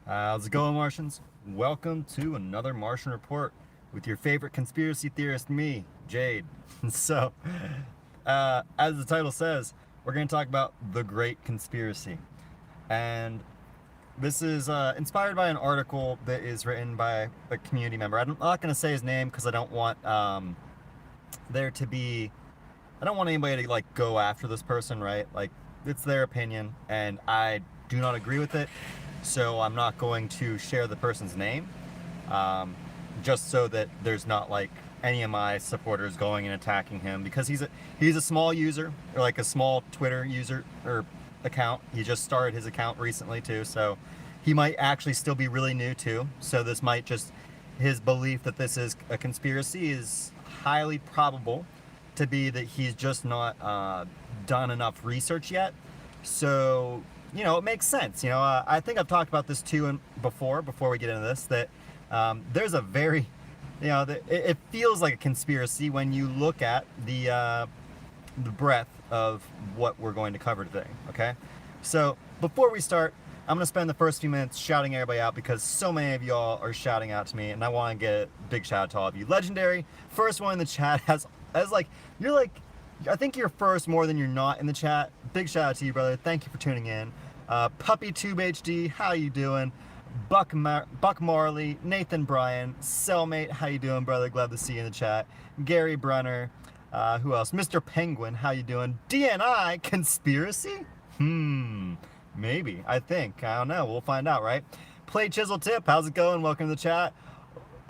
How's it going, Martians? Welcome to another Martian Report with your favorite conspiracy theorist, me, Jade. So, as the title says, we're going to talk about the Great Conspiracy. And this is inspired by an article that is written by a community member. I'm not going to say his name because I don't want there to be, I don't want anybody to like go after this person, right? Like, it's their opinion, and I do not agree with it. So I'm not going to share the person's name, just so that there's not like any of my supporters going and attacking him, because he's a small user, or like a small Twitter user or account. He just started his account recently too, so he might actually still be really new too. So this might just, his belief that this is a conspiracy is highly probable to be that he's just not done enough research yet. So, you know, it makes sense. You know, I think I've talked about this too before we get into this, that there's a very, you know, it feels like a conspiracy when you look at the breadth of what we're going to cover today, okay? So before we start, I'm going to spend the first few minutes shouting everybody out because so many of y'all are shouting out to me, and I want to get a big shout out to all of you. Legendary, first one in the chat, has like, you're like, I think you're first more than you're not in the chat. Big shout out to you, brother. Thank you for tuning in. PuppyTube HD, how you doing? Buck Marley, Nathan Bryan, Cellmate, how you doing, brother? Glad to see you in the chat. Gary Brunner, who else? Mr. Penguin, how you doing? DNI conspiracy? Maybe. I think. I don't know. We'll find out, right? Play Chisel Tip, how's it going? Welcome to the chat.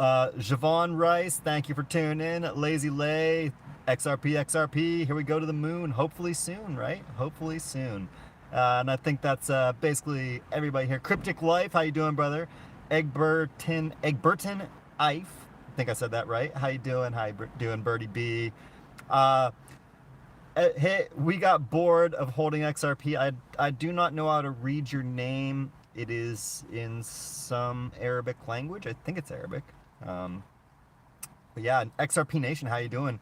Javon Rice, thank you for tuning in. Lazy Lay, XRP, here we go to the moon. Hopefully soon, right? Hopefully soon. And I think that's basically everybody here. Cryptic Life, how you doing, brother? Egberton Ife, I think I said that right. How you doing? How you doing, Birdie B? Hey, we got bored of holding XRP. I do not know how to read your name. It is in some Arabic language. I think it's Arabic. But yeah, XRP Nation, how you doing?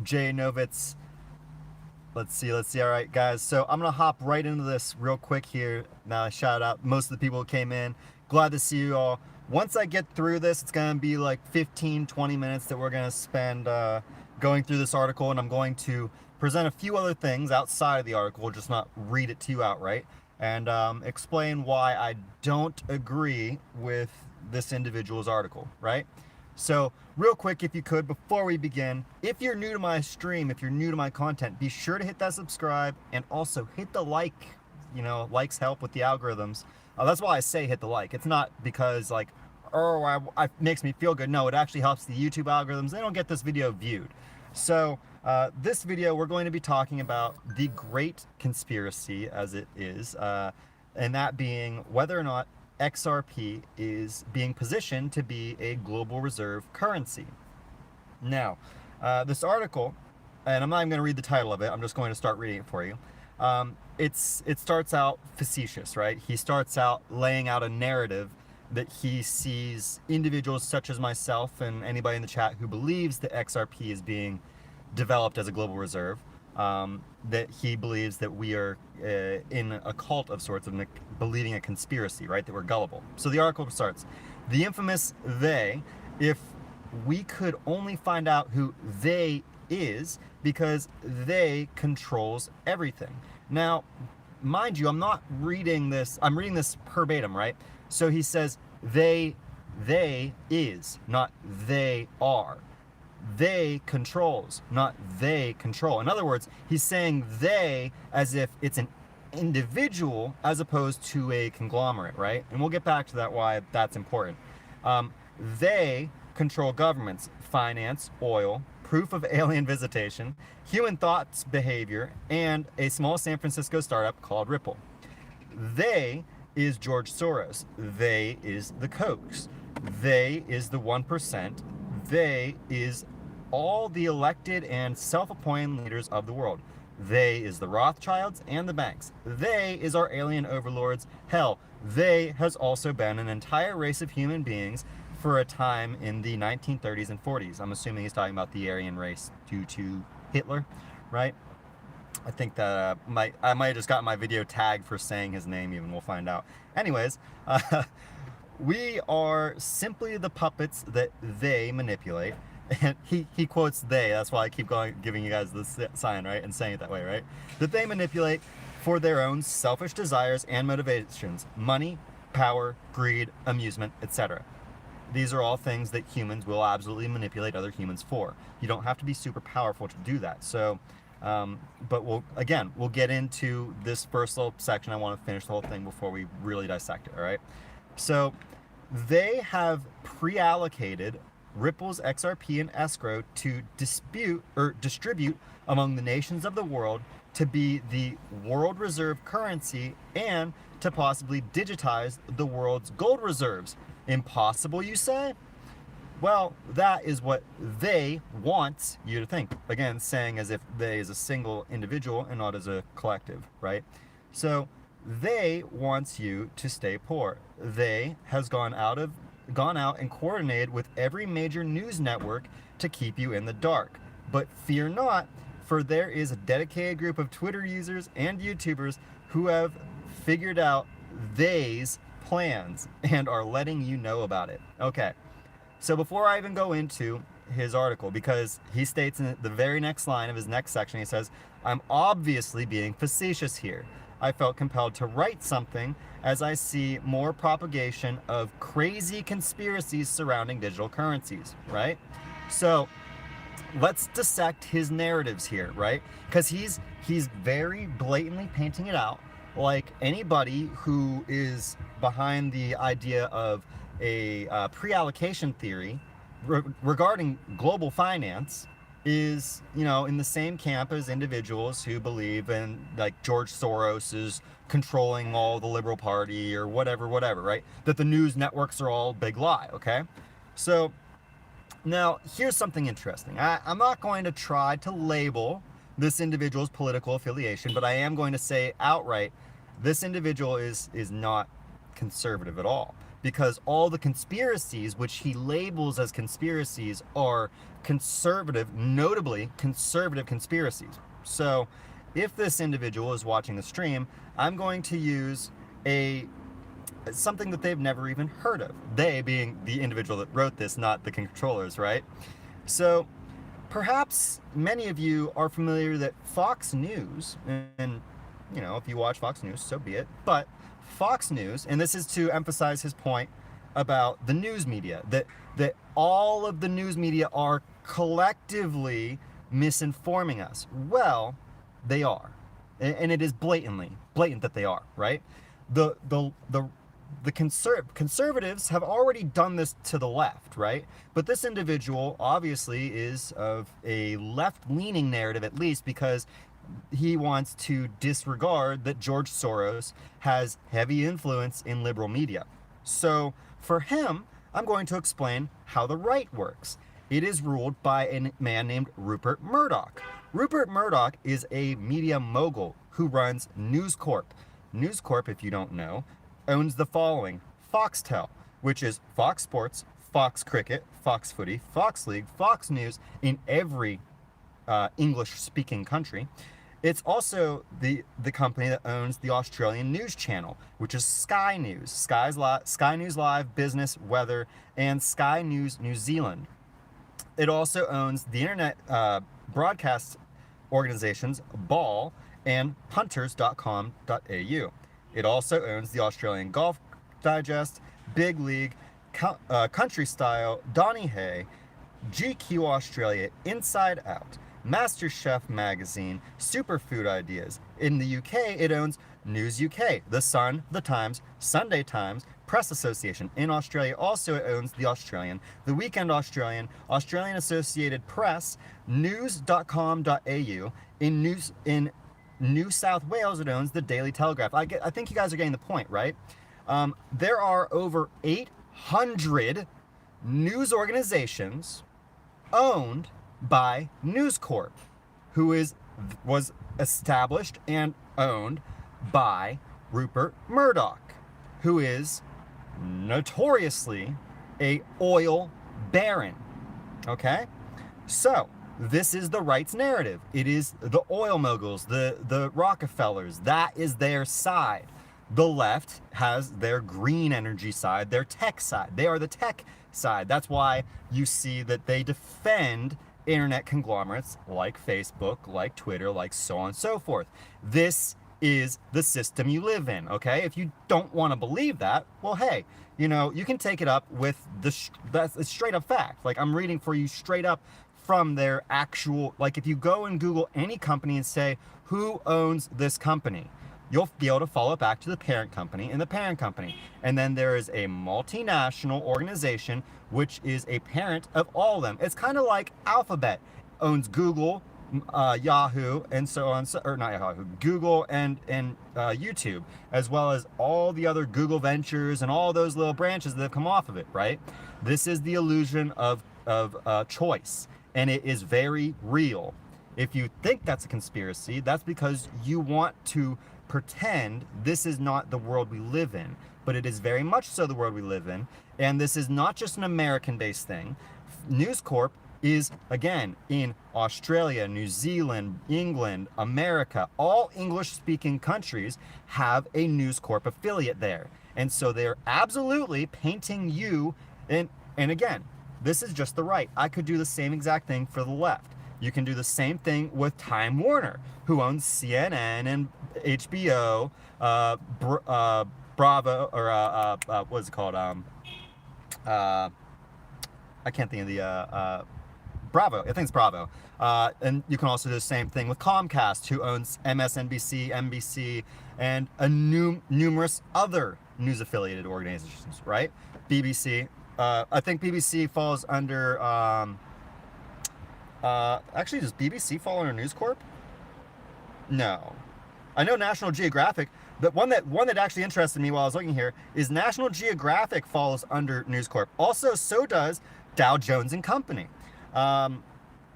Jay Novitz. Let's see. All right, guys. So I'm going to hop right into this real quick here. Now, I shout out most of the people who came in. Glad to see you all. Once I get through this, it's going to be like 15, 20 minutes that we're going to spend going through this article. And I'm going to present a few other things outside of the article, just not read it to you outright. And explain why I don't agree with this individual's article, right? So real quick, if you could, before we begin, if you're new to my stream, if you're new to my content, be sure to hit that subscribe and also hit the like. You know, likes help with the algorithms. That's why I say hit the like. It's not because like, oh, it makes me feel good. No, it actually helps the YouTube algorithms. They don't get this video viewed. So this video, we're going to be talking about the Great Conspiracy, as it is, and that being whether or not XRP is being positioned to be a global reserve currency. Now, this article, and I'm not even going to read the title of it, I'm just going to start reading it for you. It starts out facetious, right? He starts out laying out a narrative that he sees individuals such as myself and anybody in the chat who believes that XRP is being developed as a global reserve, that he believes that we are in a cult of sorts, of believing a conspiracy, right? That we're gullible. So the article starts, the infamous they, if we could only find out who they is, because they controls everything. Now, mind you, I'm not reading this, I'm reading this verbatim, right? So he says, they is, not they are. They controls, not they control. In other words, he's saying they as if it's an individual as opposed to a conglomerate, right? And we'll get back to that, why that's important. They control governments, finance, oil, proof of alien visitation, human thoughts, behavior, and a small San Francisco startup called Ripple. They is George Soros. They is the Kochs. They is the 1%. They is all the elected and self-appointed leaders of the world. They is the Rothschilds and the banks. They is our alien overlords. Hell, they has also been an entire race of human beings for a time in the 1930s and 40s. I'm assuming he's talking about the Aryan race due to Hitler, right? I think that I might have just gotten my video tagged for saying his name even. We'll find out. Anyways, we are simply the puppets that they manipulate. And he quotes they, that's why I keep giving you guys this sign, right? And saying it that way, right? That they manipulate for their own selfish desires and motivations. Money, power, greed, amusement, etc. These are all things that humans will absolutely manipulate other humans for. You don't have to be super powerful to do that. So, but we'll get into this first little section. I want to finish the whole thing before we really dissect it, all right? So they have pre-allocated Ripple's XRP and escrow to distribute among the nations of the world to be the world reserve currency and to possibly digitize the world's gold reserves. Impossible, you say? Well, that is what they want you to think. Again, saying as if they is a single individual and not as a collective, right? So they wants you to stay poor. They has gone out and coordinated with every major news network to keep you in the dark. But fear not, for there is a dedicated group of Twitter users and YouTubers who have figured out they's plans and are letting you know about it. Okay, so before I even go into his article, because he states in the very next line of his next section, he says, I'm obviously being facetious here. I felt compelled to write something as I see more propagation of crazy conspiracies surrounding digital currencies, right? So let's dissect his narratives here, right? Because he's very blatantly painting it out like anybody who is behind the idea of a pre-allocation theory regarding global finance is, in the same camp as individuals who believe in, like, George Soros is controlling all the Liberal Party or whatever, right? That the news networks are all a big lie, okay? So, now, here's something interesting. I'm not going to try to label this individual's political affiliation, but I am going to say outright, this individual is not conservative at all. Because all the conspiracies, which he labels as conspiracies, are conservative, notably conservative conspiracies. So, if this individual is watching the stream, I'm going to use something that they've never even heard of. They being the individual that wrote this, not the controllers, right? So, perhaps many of you are familiar that Fox News, and if you watch Fox News, so be it, but Fox News, and this is to emphasize his point about the news media, that all of the news media are collectively misinforming us. Well, they are, and it is blatant that they are, right? The conservatives have already done this to the left, right? But this individual obviously is of a left-leaning narrative, at least, because he wants to disregard that George Soros has heavy influence in liberal media. So for him, I'm going to explain how the right works. It is ruled by a man named Rupert Murdoch. Rupert Murdoch is a media mogul who runs News Corp. News Corp, if you don't know, owns the following: Foxtel, which is Fox Sports, Fox Cricket, Fox Footy, Fox League, Fox News in every English-speaking country. It's also the company that owns the Australian news channel, which is Sky News, Sky News Live, Business, Weather, and Sky News New Zealand. It also owns the internet broadcast organizations Ball and Punters.com.au. It also owns the Australian Golf Digest, Big League, Country Style, Donny Hay, GQ Australia, Inside Out, MasterChef Magazine, Superfood Ideas. In the UK, it owns News UK, The Sun, The Times, Sunday Times, Press Association. In Australia, also it owns The Australian, The Weekend Australian, Australian Associated Press, news.com.au. In New South Wales, it owns the Daily Telegraph. I think you guys are getting the point, right? There are over 800 news organizations owned by News Corp, who was established and owned by Rupert Murdoch, who is notoriously a oil baron. Okay? So, this is the right's narrative. It is the oil moguls, the Rockefellers. That is their side. The left has their green energy side, their tech side. They are the tech side. That's why you see that they defend internet conglomerates like Facebook, like Twitter, like so on and so forth. This is the system you live in, okay? If you don't want to believe that, well, hey, you know, you can take it up with that's a straight up fact. Like, I'm reading for you straight up from their actual, like, if you go and Google any company and say, who owns this company? You'll be able to follow it back to the parent company and the parent company. And then there is a multinational organization, which is a parent of all of them. It's kind of like Alphabet owns Google, Yahoo, and so on, or not Yahoo, Google and YouTube, as well as all the other Google Ventures and all those little branches that have come off of it, right? This is the illusion of choice, and it is very real. If you think that's a conspiracy, that's because you want to pretend this is not the world we live in, but it is very much so the world we live in, and this is not just an American-based thing. News Corp is, again, in Australia, New Zealand, England, America, all English-speaking countries have a News Corp affiliate there, and so they're absolutely painting you in, and again, this is just the right. I could do the same exact thing for the left. You can do the same thing with Time Warner, who owns CNN and HBO, Bravo, or what is it called? I can't think of the Bravo. I think it's Bravo. And you can also do the same thing with Comcast, who owns MSNBC, NBC, and numerous other news-affiliated organizations. Right? BBC. I think BBC falls under. Actually, does BBC fall under News Corp? No. I know National Geographic, but one that actually interested me while I was looking here is National Geographic falls under News Corp. Also, so does Dow Jones and Company.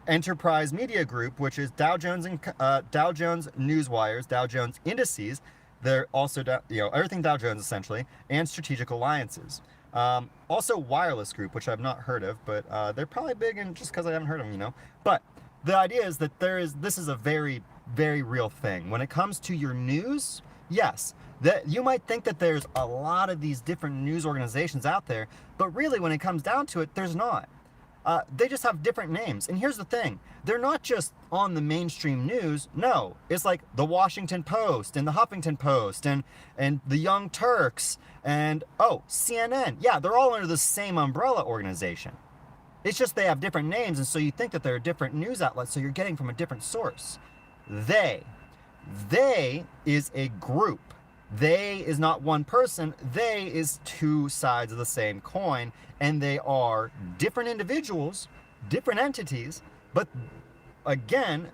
Enterprise Media Group, which is Dow Jones and Dow Jones Newswires, Dow Jones Indices. They're also, everything Dow Jones essentially, and Strategic Alliances. Also Wireless Group, which I've not heard of, but they're probably big, and just because I haven't heard of them, But the idea is that this is a very, very real thing. When it comes to your news, yes, that you might think that there's a lot of these different news organizations out there, but really when it comes down to it, there's not. They just have different names. And here's the thing. They're not just on the mainstream news. No, it's like the Washington Post and the Huffington Post and the Young Turks and, CNN. Yeah, they're all under the same umbrella organization. It's just they have different names, and so you think that they're different news outlets, so you're getting from a different source. They is a group. They is not one person. They is two sides of the same coin, and they are different individuals, different entities, but again,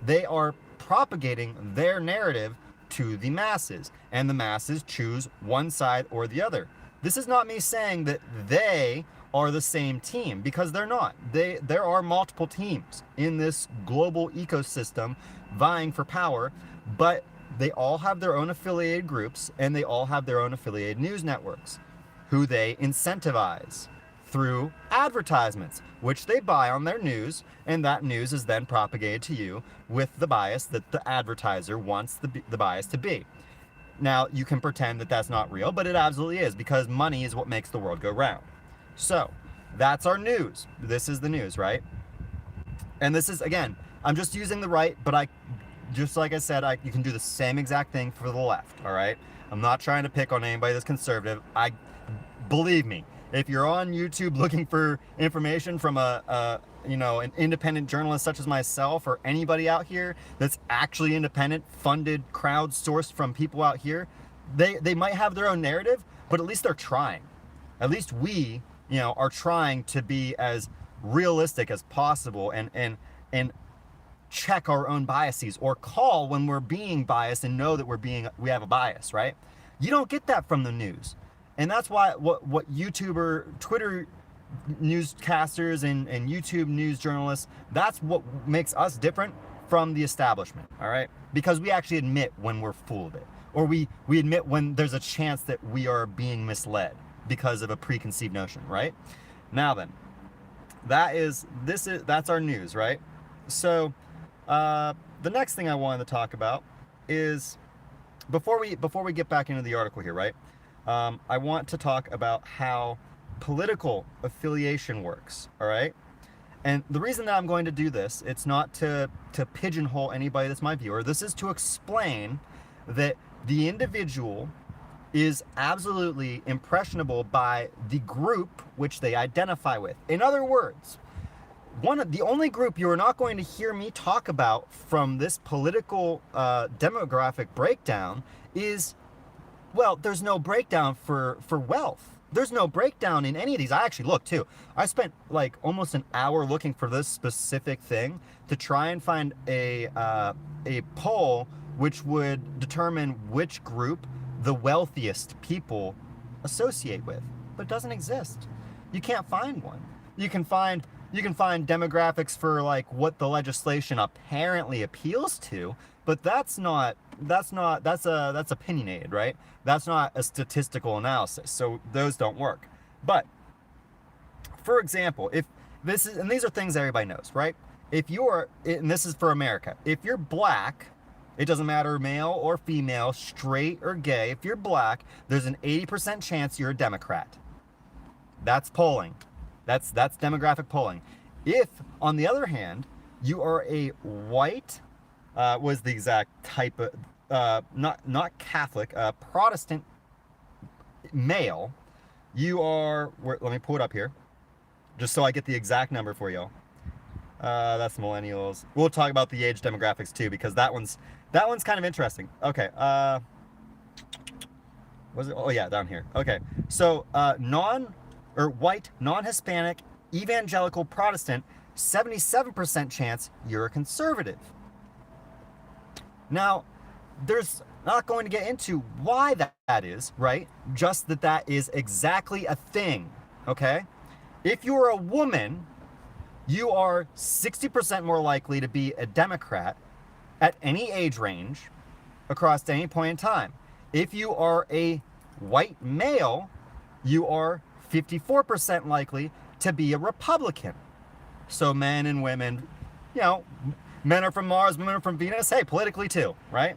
they are propagating their narrative to the masses, and the masses choose one side or the other. This is not me saying that they are the same team, because they're not. There are multiple teams in this global ecosystem vying for power, but they all have their own affiliated groups, and they all have their own affiliated news networks, who they incentivize through advertisements, which they buy on their news, and that news is then propagated to you with the bias that the advertiser wants the bias to be. Now, you can pretend that that's not real, but it absolutely is, because money is what makes the world go round. So, that's our news. This is the news, right? And this is, again, I'm just using the right, but just like I said, you can do the same exact thing for the left, all right? I'm not trying to pick on anybody that's conservative. Believe me, if you're on YouTube looking for information from an independent journalist such as myself, or anybody out here that's actually independent, funded, crowdsourced from people out here, they might have their own narrative, but at least they're trying. At least we, are trying to be as realistic as possible and check our own biases, or call when we're being biased and know that we have a bias, right? You don't get that from the news. And that's why what Twitter newscasters and YouTube news journalists, that's what makes us different from the establishment, all right? Because we actually admit when we're full of it, or we admit when there's a chance that we are being misled because of a preconceived notion, right? Now then, that's our news, right? So the next thing I wanted to talk about is before we get back into the article here, right? I want to talk about how political affiliation works. All right. And the reason that I'm going to do this, it's not to pigeonhole anybody that's my viewer. This is to explain that the individual is absolutely impressionable by the group which they identify with. In other words, the only group you are not going to hear me talk about from this political demographic breakdown is, well, there's no breakdown for wealth. There's no breakdown in any of these. I actually looked too. I spent like almost an hour looking for this specific thing to try and find a poll which would determine which group the wealthiest people associate with. But it doesn't exist. You can't find one. You can find demographics for like what the legislation apparently appeals to, but that's opinionated, right? That's not a statistical analysis, so those don't work. But for example, if this is, and these are things everybody knows, right? If you're, and this is for America, if you're black, it doesn't matter male or female, straight or gay, if you're black, there's an 80% chance you're a Democrat. That's polling. That's demographic polling. If, on the other hand, you are a white, was the exact type of, not Catholic, Protestant male, you are, let me pull it up here, just so I get the exact number for y'all. That's millennials. We'll talk about the age demographics too, because that one's kind of interesting. Okay, was it? Oh yeah, down here. Okay, so white, non-Hispanic, evangelical Protestant, 77% chance you're a conservative. Now, there's not going to get into why that is, right? Just that is exactly a thing, okay? If you're a woman, you are 60% more likely to be a Democrat at any age range across any point in time. If you are a white male, you are 54% likely to be a Republican. So men and women, you know, men are from Mars, women are from Venus. Hey, politically too, right?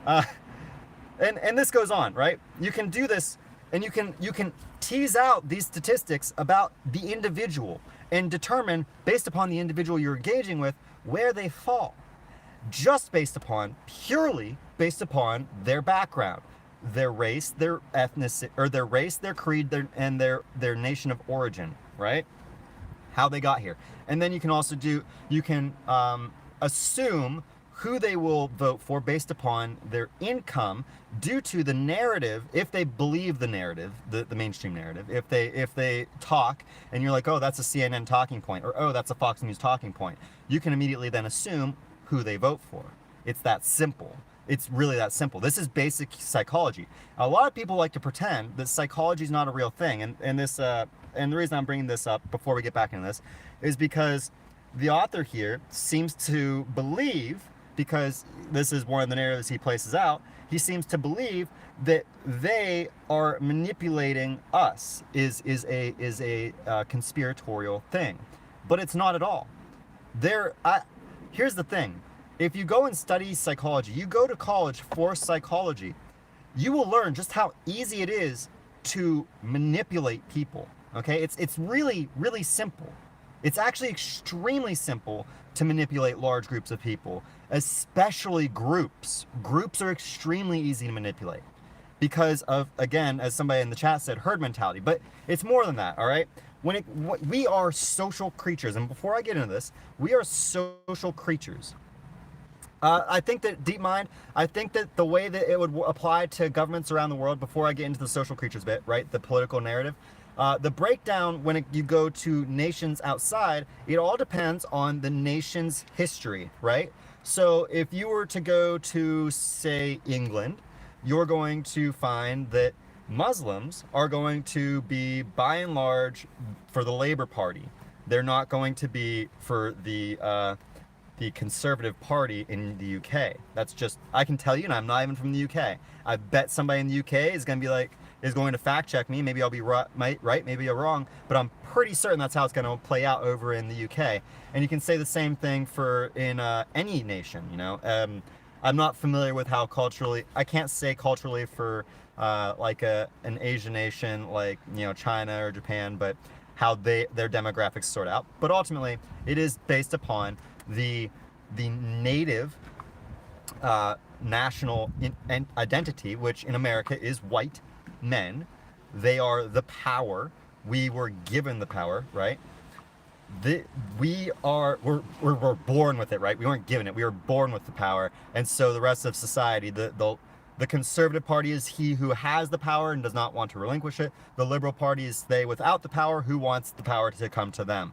And this goes on, right? You can do this, and you can tease out these statistics about the individual and determine, based upon the individual you're engaging with, where they fall. Just purely based upon their background, their race, their ethnicity, or their race, their creed, and their nation of origin, right? How they got here. And then you can also assume who they will vote for based upon their income due to the narrative, if they believe the narrative, the mainstream narrative. If they talk and you're like, oh, that's a CNN talking point, or oh, that's a Fox News talking point, you can immediately then assume who they vote for. It's that simple. It's really that simple. This is basic psychology. A lot of people like to pretend that psychology is not a real thing, and the reason I'm bringing this up before we get back into this is because the author here seems to believe, because this is one of the narratives he places out, he seems to believe that they are manipulating us, is a conspiratorial thing, but it's not at all. Here's the thing. If you go and study psychology, you go to college for psychology, you will learn just how easy it is to manipulate people, okay? It's really, really simple. It's actually extremely simple to manipulate large groups of people, especially groups. Groups are extremely easy to manipulate because of, again, as somebody in the chat said, herd mentality. But it's more than that, all right? We are social creatures, and before I get into this, we are social creatures. I think that I think that the way that it would apply to governments around the world, before I get into the social creatures bit, right, the political narrative, the breakdown when you go to nations outside, it all depends on the nation's history, right? So if you were to go to, say, England, you're going to find that Muslims are going to be, by and large, for the Labour Party. They're not going to be for the Conservative Party in the UK. That's just, I can tell you, and I'm not even from the UK. I bet somebody in the UK is going to fact check me. Maybe I'll be right, maybe I'm wrong, but I'm pretty certain that's how it's going to play out over in the UK. And you can say the same thing in any nation, you know. I'm not familiar with how culturally, I can't say culturally for like an Asian nation like, you know, China or Japan, but how their demographics sort out. But ultimately, it is based upon the native national identity, which in America is white men. They are the power. We were given the power, right? We're born with it, right? We weren't given it. We were born with the power, and so the rest of society, the conservative party is he who has the power and does not want to relinquish it. The liberal party is they without the power who wants the power to come to them,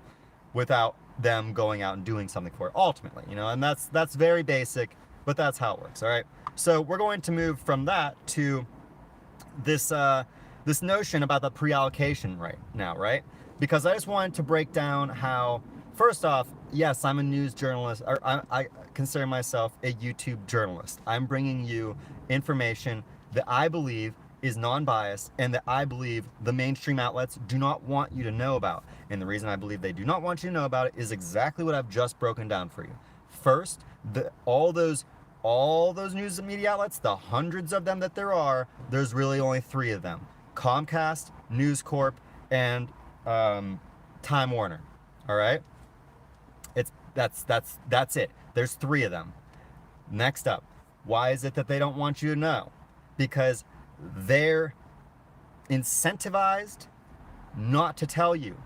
without them going out and doing something for it. Ultimately, you know, and that's very basic, but that's how it works. All right. So we're going to move from that to this this notion about the pre-allocation right now, right? Because I just wanted to break down how, first off, yes, I'm a news journalist, or I consider myself a YouTube journalist. I'm bringing you information that I believe is non-biased and that I believe the mainstream outlets do not want you to know about. And the reason I believe they do not want you to know about it is exactly what I've just broken down for you. First, all those news and media outlets, the hundreds of them that there are, there's really only 3 of them: Comcast, News Corp, and Time Warner. All right, that's it. There's 3 of them. Next up, why is it that they don't want you to know? Because they're incentivized not to tell you.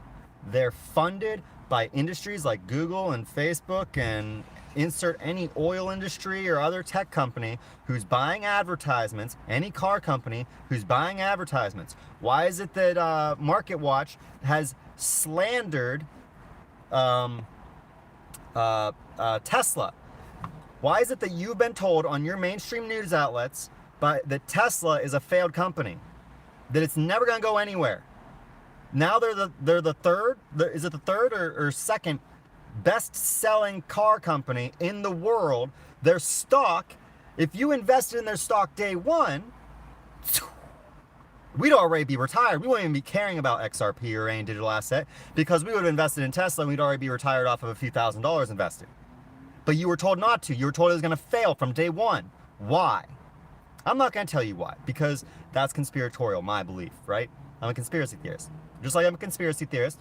They're funded by industries like Google and Facebook and insert any oil industry or other tech company who's buying advertisements, any car company who's buying advertisements. Why is it that MarketWatch has slandered Tesla? Why is it that you've been told on your mainstream news outlets that Tesla is a failed company, that it's never going to go anywhere? Now they're the third, is it the third or second best-selling car company in the world? Their stock, if you invested in their stock day one, we'd already be retired. We wouldn't even be caring about XRP or any digital asset, because we would have invested in Tesla and we'd already be retired off of a few $1,000s invested. But you were told not to. You were told it was going to fail from day one. Why? I'm not going to tell you why, because that's conspiratorial, my belief, right? I'm a conspiracy theorist. Just like I'm a conspiracy theorist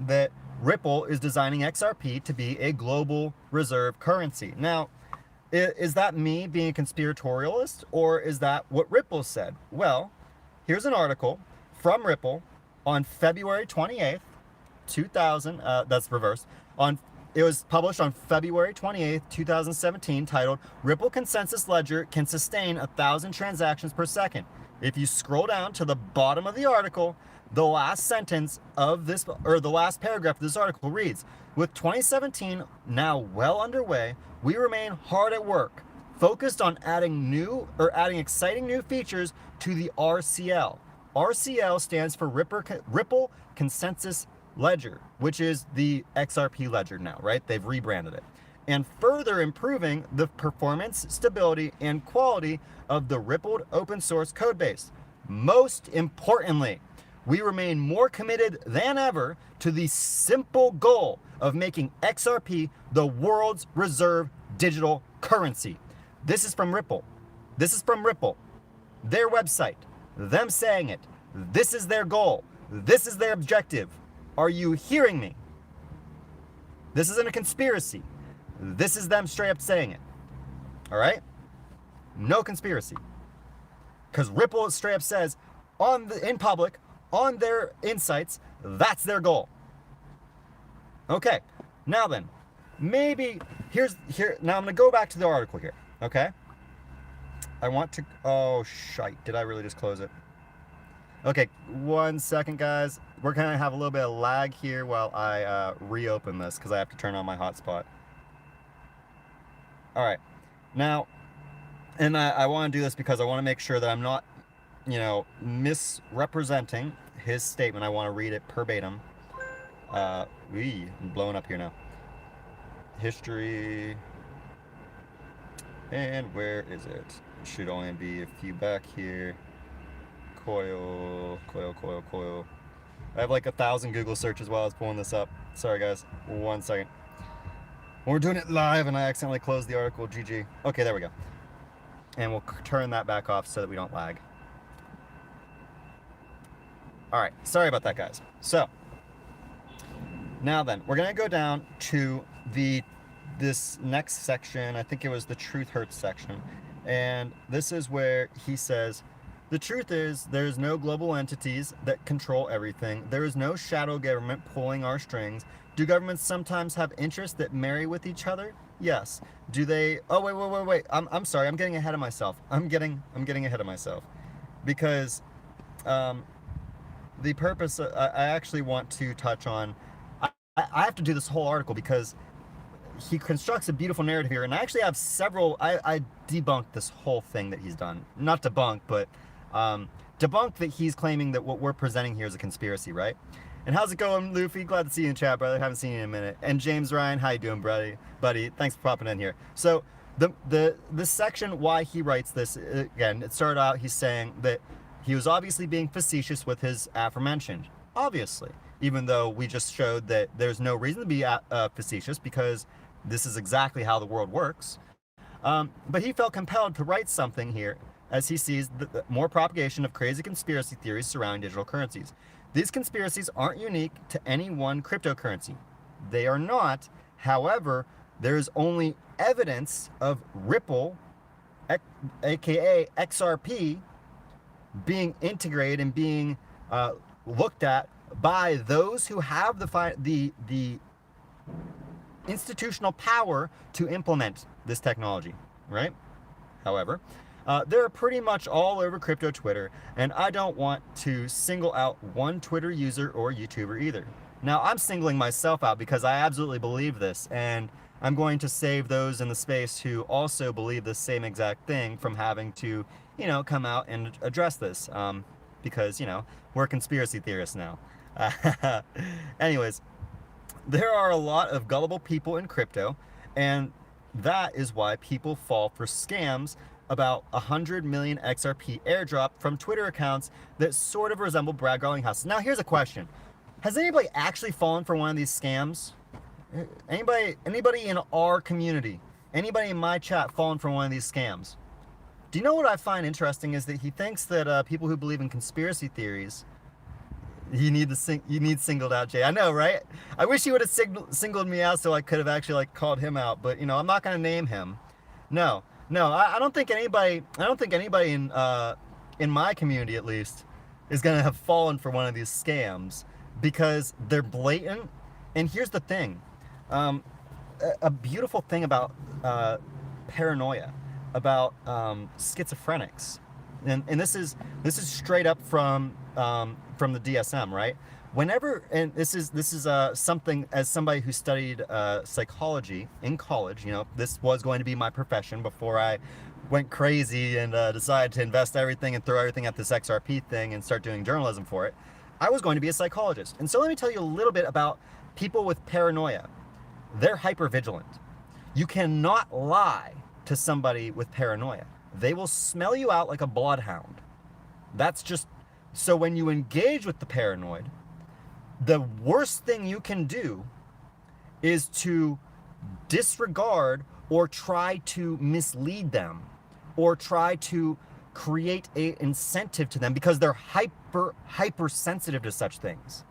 that Ripple is designing XRP to be a global reserve currency. Now, is that me being a conspiratorialist, or is that what Ripple said? Well, here's an article from Ripple on February 28th, 2000, that's reversed, it was published on February 28th, 2017, titled, "Ripple Consensus Ledger Can Sustain 1,000 Transactions Per Second." If you scroll down to the bottom of the article, the last sentence of this, or the last paragraph of this article reads, "With 2017 now well underway, we remain hard at work, focused on adding exciting new features to the RCL." RCL stands for Ripple Consensus Ledger, which is the XRP ledger now, right? They've rebranded it. And further improving the performance, stability, and quality of the Rippled open source code base. Most importantly, we remain more committed than ever to the simple goal of making XRP the world's reserve digital currency. This is from Ripple. This is from Ripple. Their website. Them saying it. This is their goal. This is their objective. Are you hearing me? This isn't a conspiracy. This is them straight up saying it. All right? No conspiracy. Because Ripple straight up says in public, on their insights, that's their goal. Okay. Now then, maybe now I'm going to go back to the article here. Okay? Oh shite, did I really just close it? Okay, 1 second, guys. We're going to have a little bit of lag here while I reopen this, because I have to turn on my hotspot. All right. Now, and I want to do this because I want to make sure that I'm not, misrepresenting his statement. I want to read it verbatim. I'm blowing up here now. History. And where is it? It should only be a few back here. Coil. I have like 1,000 Google searches while I was pulling this up. Sorry guys, 1 second. We're doing it live and I accidentally closed the article, GG. Okay, there we go. And we'll turn that back off so that we don't lag. All right, sorry about that, guys. So now then, we're gonna go down to this next section. I think it was the Truth Hurts section. And this is where he says, the truth is, there's no global entities that control everything. There is no shadow government pulling our strings. Do governments sometimes have interests that marry with each other? Yes. Do they? Oh, wait. I'm sorry. I'm getting ahead of myself. I'm getting ahead of myself, because the purpose. I actually want to touch on. I have to do this whole article because he constructs a beautiful narrative here, and I actually have several. I debunked this whole thing that he's done. Not debunk, but debunk that he's claiming that what we're presenting here is a conspiracy, right? And how's it going, Luffy? Glad to see you in chat, brother. Haven't seen you in a minute. And James Ryan, how you doing, buddy? Thanks for popping in here. So the section why he writes this, again, it started out he's saying that he was obviously being facetious with his aforementioned. Obviously, even though we just showed that there's no reason to be facetious because this is exactly how the world works. But he felt compelled to write something here as he sees the more propagation of crazy conspiracy theories surrounding digital currencies. These conspiracies aren't unique to any one cryptocurrency. They are not. However, there is only evidence of Ripple, aka XRP, being integrated and being looked at by those who have the institutional power to implement this technology, right? However, they're pretty much all over crypto Twitter, and I don't want to single out one Twitter user or YouTuber either. Now, I'm singling myself out because I absolutely believe this, and I'm going to save those in the space who also believe the same exact thing from having to, come out and address this, because, we're conspiracy theorists now. Anyways, there are a lot of gullible people in crypto, and that is why people fall for scams about 100 million XRP airdrop from Twitter accounts that sort of resemble Brad Garlinghouse's. Now, here's a question. Has anybody actually fallen for one of these scams? Anybody in our community, anybody in my chat fallen for one of these scams? Do you know what I find interesting is that he thinks that people who believe in conspiracy theories, you need singled out, Jay. I know, right? I wish he would have singled me out so I could have actually called him out, but I'm not going to name him. No, I don't think anybody in my community at least is going to have fallen for one of these scams because they're blatant. And here's the thing, a beautiful thing about paranoia, about schizophrenics, and this is straight up from the DSM, right? Whenever, and this is something, as somebody who studied psychology in college, this was going to be my profession before I went crazy and decided to invest everything and throw everything at this XRP thing and start doing journalism for it. I was going to be a psychologist. And so let me tell you a little bit about people with paranoia. They're hypervigilant. You cannot lie to somebody with paranoia. They will smell you out like a bloodhound. That's just, so when you engage with the paranoid, the worst thing you can do is to disregard or try to mislead them or try to create an incentive to them because they're hyper sensitive to such things.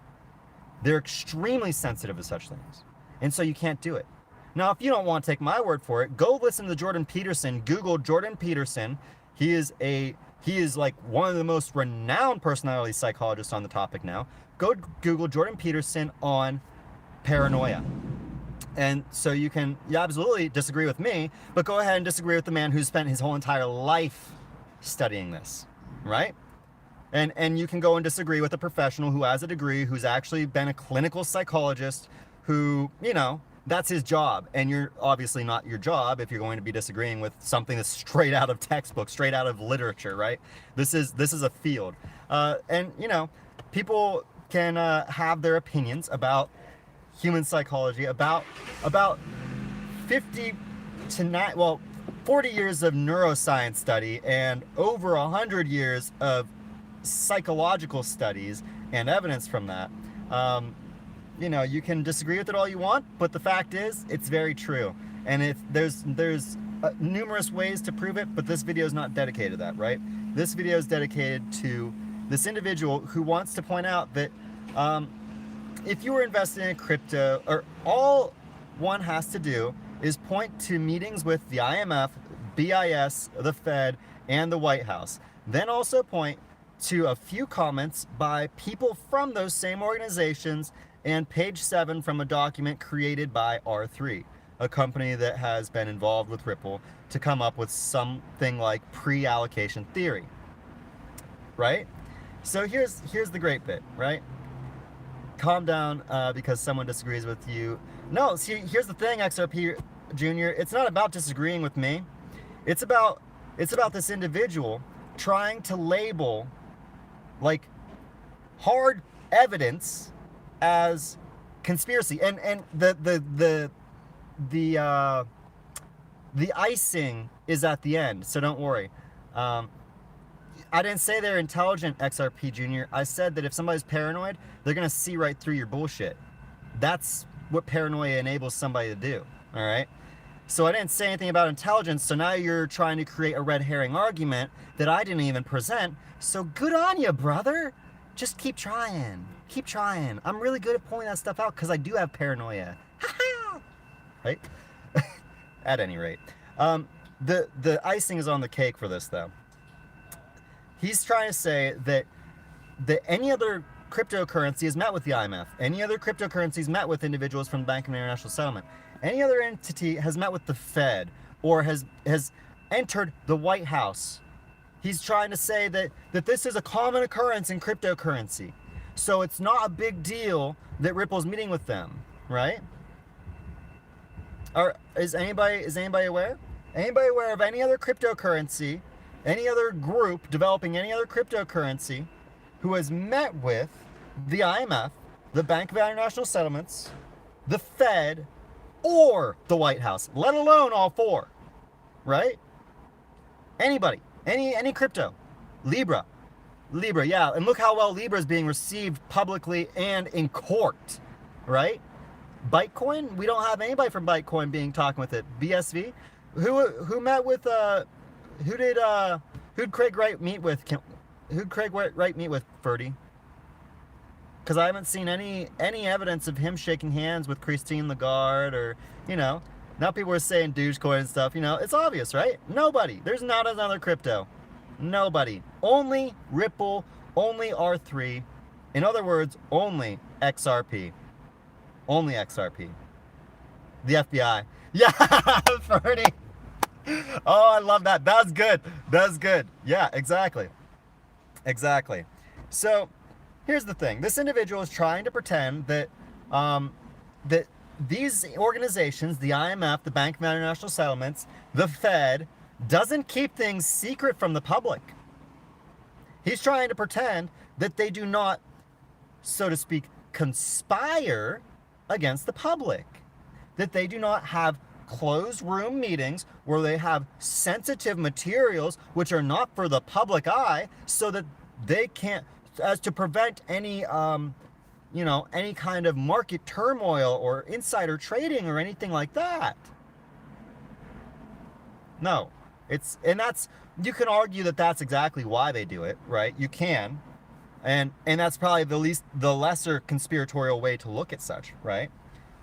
They're extremely sensitive to such things. And so you can't do it. Now, if you don't want to take my word for it, go listen to Jordan Peterson. Google Jordan Peterson. He is like one of the most renowned personality psychologists on the topic now. Go Google Jordan Peterson on paranoia. And so you absolutely disagree with me, but go ahead and disagree with the man who's spent his whole entire life studying this, right? And you can go and disagree with a professional who has a degree, who's actually been a clinical psychologist, who, that's his job. And you're obviously not your job if you're going to be disagreeing with something that's straight out of textbook, straight out of literature, right? This is a field. And, people can have their opinions about human psychology, about 40 years of neuroscience study and over 100 years of psychological studies and evidence from that. You can disagree with it all you want, but the fact is, it's very true. And if there's numerous ways to prove it, but this video is not dedicated to that, right? This video is dedicated to this individual who wants to point out that if you were investing in crypto, or all one has to do is point to meetings with the IMF, BIS, the Fed, and the White House. Then also point to a few comments by people from those same organizations and page 7 from a document created by R3, a company that has been involved with Ripple to come up with something like pre-allocation theory, right? So here's the great bit, right? Calm down because someone disagrees with you. No, see, here's the thing, XRP Junior. It's not about disagreeing with me. It's about this individual trying to label like hard evidence as conspiracy, and the icing is at the end, so don't worry. I didn't say they're intelligent, XRP Junior. I said that if somebody's paranoid, they're gonna see right through your bullshit. That's what paranoia enables somebody to do, all right? So I didn't say anything about intelligence, so now you're trying to create a red herring argument that I didn't even present. So good on you, brother. Just keep trying. Keep trying. I'm really good at pulling that stuff out because I do have paranoia. Right? At any rate. The icing is on the cake for this, though. He's trying to say that any other cryptocurrency has met with the IMF. Any other cryptocurrencies met with individuals from the Bank of International Settlement. Any other entity has met with the Fed or has entered the White House. He's trying to say that this is a common occurrence in cryptocurrency. So it's not a big deal that Ripple's meeting with them, right? Or is anybody aware? Anybody aware of any other cryptocurrency, any other group developing any other cryptocurrency who has met with the IMF, the Bank of International Settlements, the Fed, or the White House, let alone all four, right? Anybody, any crypto, Libra, yeah, and look how well Libra is being received publicly and in court, right? Bitcoin, we don't have anybody from Bitcoin being talking with it. BSV, who met with who'd Craig Wright meet with? Who'd Craig Wright meet with, Ferdy? Because I haven't seen any evidence of him shaking hands with Christine Lagarde, or, you know, now people are saying Dogecoin and stuff, you know, it's obvious, right? Nobody. There's not another crypto. Nobody. Only Ripple, only R3. In other words, only XRP. Only XRP. The FBI. Yeah, Ferdy. Oh, I love that. That's good. That's good. Yeah, exactly. Exactly. So, here's the thing. This individual is trying to pretend that that these organizations, the IMF, the Bank of International Settlements, the Fed, doesn't keep things secret from the public. He's trying to pretend that they do not, so to speak, conspire against the public. That they do not have closed room meetings where they have sensitive materials which are not for the public eye, so that they can't, as to prevent any any kind of market turmoil or insider trading or anything like that. No, you can argue that that's exactly why they do it, right? You can, and that's probably the lesser conspiratorial way to look at such, right?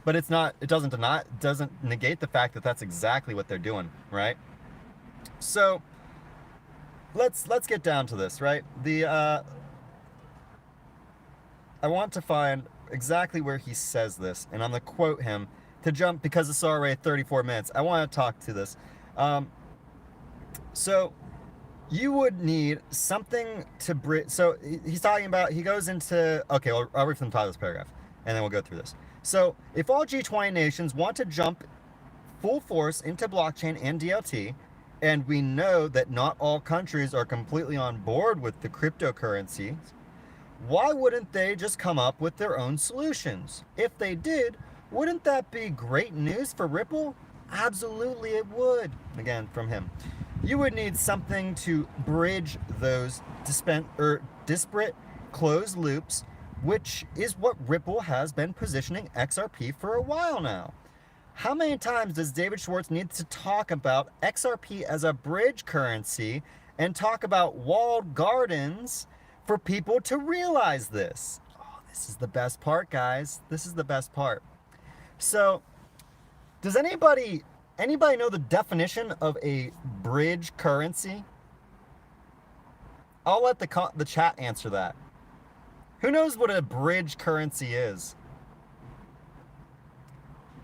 But it's not. It doesn't negate the fact that that's exactly what they're doing, right? So let's get down to this, right? I want to find exactly where he says this, and I'm going to quote him to jump, because it's already 34 minutes. I want to talk to this. So you would need something to bridge. So he's talking about, he goes into, okay, I'll read from the top of this paragraph, and then we'll go through this. So if all G20 nations want to jump full force into blockchain and DLT, and we know that not all countries are completely on board with the cryptocurrencies, why wouldn't they just come up with their own solutions? If they did, wouldn't that be great news for Ripple? Absolutely it would. Again, from him. You would need something to bridge those disparate closed loops, which is what Ripple has been positioning XRP for a while now. How many times does David Schwartz need to talk about XRP as a bridge currency and talk about walled gardens for people to realize this? Oh, this is the best part, guys. This is the best part. So, does anybody know the definition of a bridge currency? I'll let the chat answer that. Who knows what a bridge currency is?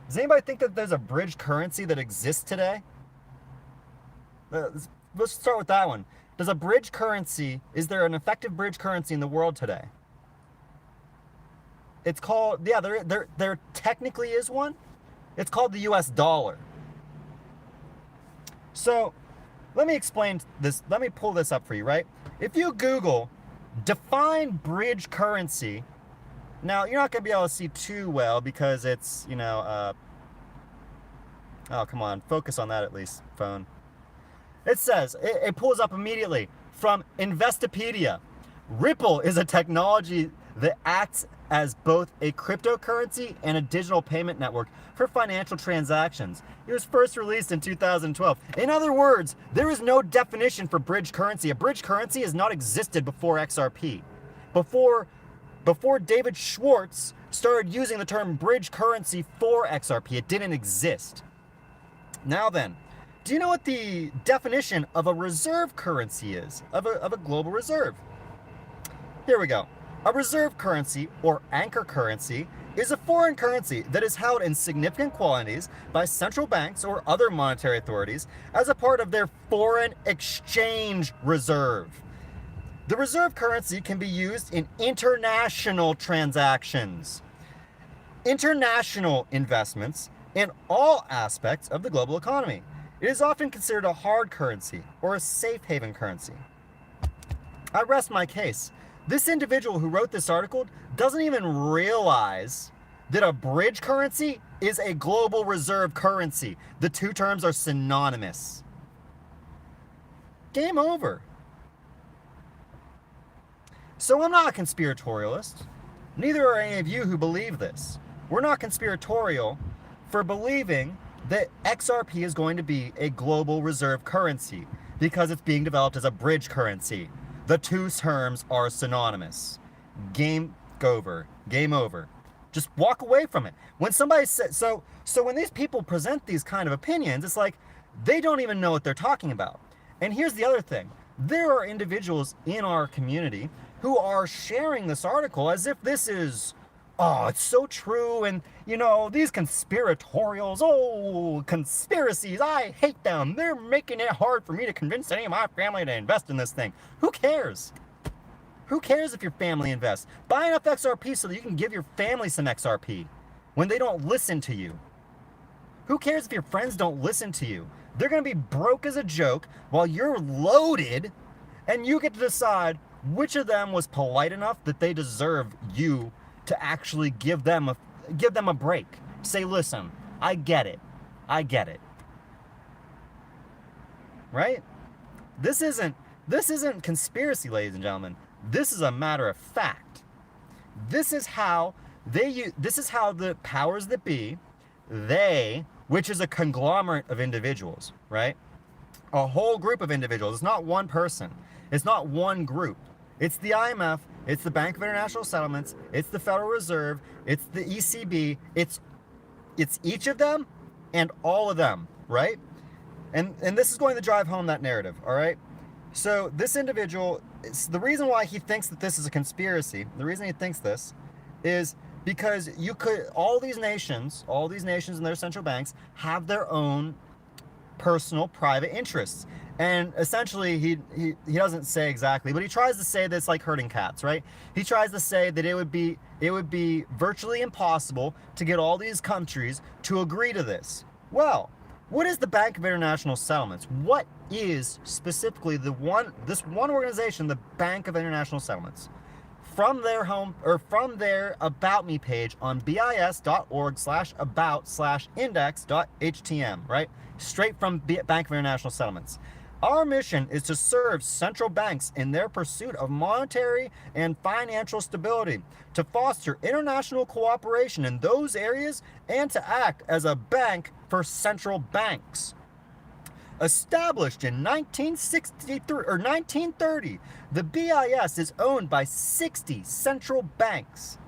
Does anybody think that there's a bridge currency that exists today? Let's start with that one. Does a bridge currency, is there an effective bridge currency in the world today? It's called, yeah, there technically is one. It's called the US dollar. So, let me explain this. Let me pull this up for you, right? If you Google define bridge currency, now you're not going to be able to see too well because it's, you know, oh, come on, focus on that at least, phone. It says, it pulls up immediately from Investopedia. Ripple is a technology that acts as both a cryptocurrency and a digital payment network for financial transactions. It was first released in 2012. In other words, there is no definition for bridge currency. A bridge currency has not existed before XRP. Before David Schwartz started using the term bridge currency for XRP, it didn't exist. Now then, do you know what the definition of a reserve currency is? Of a global reserve? Here we go. A reserve currency, or anchor currency, is a foreign currency that is held in significant quantities by central banks or other monetary authorities as a part of their foreign exchange reserve. The reserve currency can be used in international transactions, international investments, in all aspects of the global economy. It is often considered a hard currency or a safe haven currency. I rest my case. This individual who wrote this article doesn't even realize that a bridge currency is a global reserve currency. The two terms are synonymous. Game over. So I'm not a conspiratorialist. Neither are any of you who believe this. We're not conspiratorial for believing that XRP is going to be a global reserve currency because it's being developed as a bridge currency. The two terms are synonymous. Game over. Game over. Just walk away from it. When somebody says, so when these people present these kind of opinions, it's like they don't even know what they're talking about. And here's the other thing. There are individuals in our community who are sharing this article as if this is, oh, it's so true, and, you know, these conspiratorials, oh, conspiracies, I hate them. They're making it hard for me to convince any of my family to invest in this thing. Who cares? Who cares if your family invests? Buy enough XRP so that you can give your family some XRP when they don't listen to you. Who cares if your friends don't listen to you? They're going to be broke as a joke while you're loaded, and you get to decide which of them was polite enough that they deserve you to actually give them a break. Say, listen, I get it. Right? This isn't conspiracy, ladies and gentlemen. This is a matter of fact. This is how the powers that be, which is a conglomerate of individuals, right? A whole group of individuals. It's not one person. It's not one group. It's the IMF, it's the Bank of International Settlements, it's the Federal Reserve, it's the ECB, it's each of them and all of them, right? And this is going to drive home that narrative, all right? So this individual, the reason why he thinks that this is a conspiracy, the reason he thinks this is because all these nations and their central banks have their own personal private interests. And essentially, he doesn't say exactly, but he tries to say that it's like herding cats, right? He tries to say that it would be virtually impossible to get all these countries to agree to this. Well, what is the Bank of International Settlements? What is specifically this one organization, the Bank of International Settlements? From their About Me page on bis.org/about/index.htm, right? Straight from Bank of International Settlements. Our mission is to serve central banks in their pursuit of monetary and financial stability, to foster international cooperation in those areas, and to act as a bank for central banks. Established in 1963 or 1930, the BIS is owned by 60 central banks,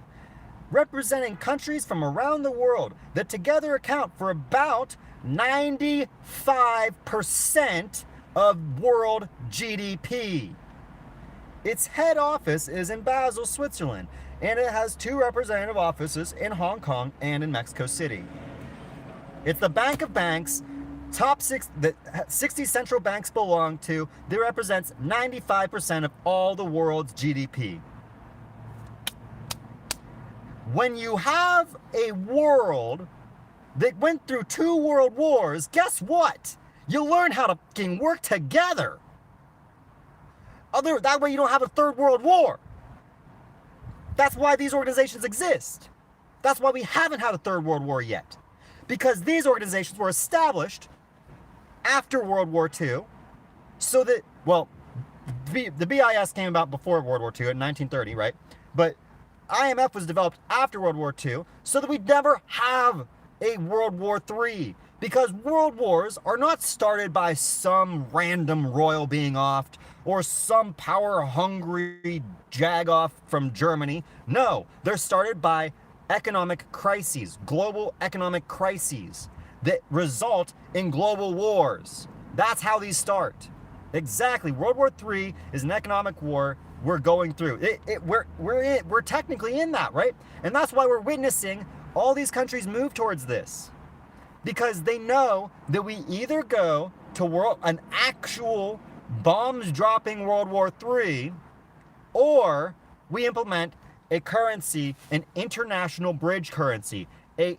representing countries from around the world that together account for about 95% of world GDP. Its head office is in Basel, Switzerland, and it has 2 representative offices in Hong Kong and in Mexico City. It's the bank of banks, top 6 that 60 central banks belong to, that represents 95% of all the world's GDP. When you have a world that went through 2 world wars, guess what? You learn how to fucking work together. That way you don't have a 3rd world war. That's why these organizations exist. That's why we haven't had a 3rd world war yet. Because these organizations were established after World War II, so that, well, the BIS came about before World War II in 1930, right? But IMF was developed after World War II, so that we'd never have a World War III. Because world wars are not started by some random royal being offed or some power-hungry jagoff from Germany. No, they're started by economic crises, global economic crises that result in global wars. That's how these start. Exactly. World War III is an economic war we're going through. We're technically in that, right? And that's why we're witnessing all these countries move towards this. Because they know that we either go to an actual bombs-dropping World War III, or we implement a currency, an international bridge currency, a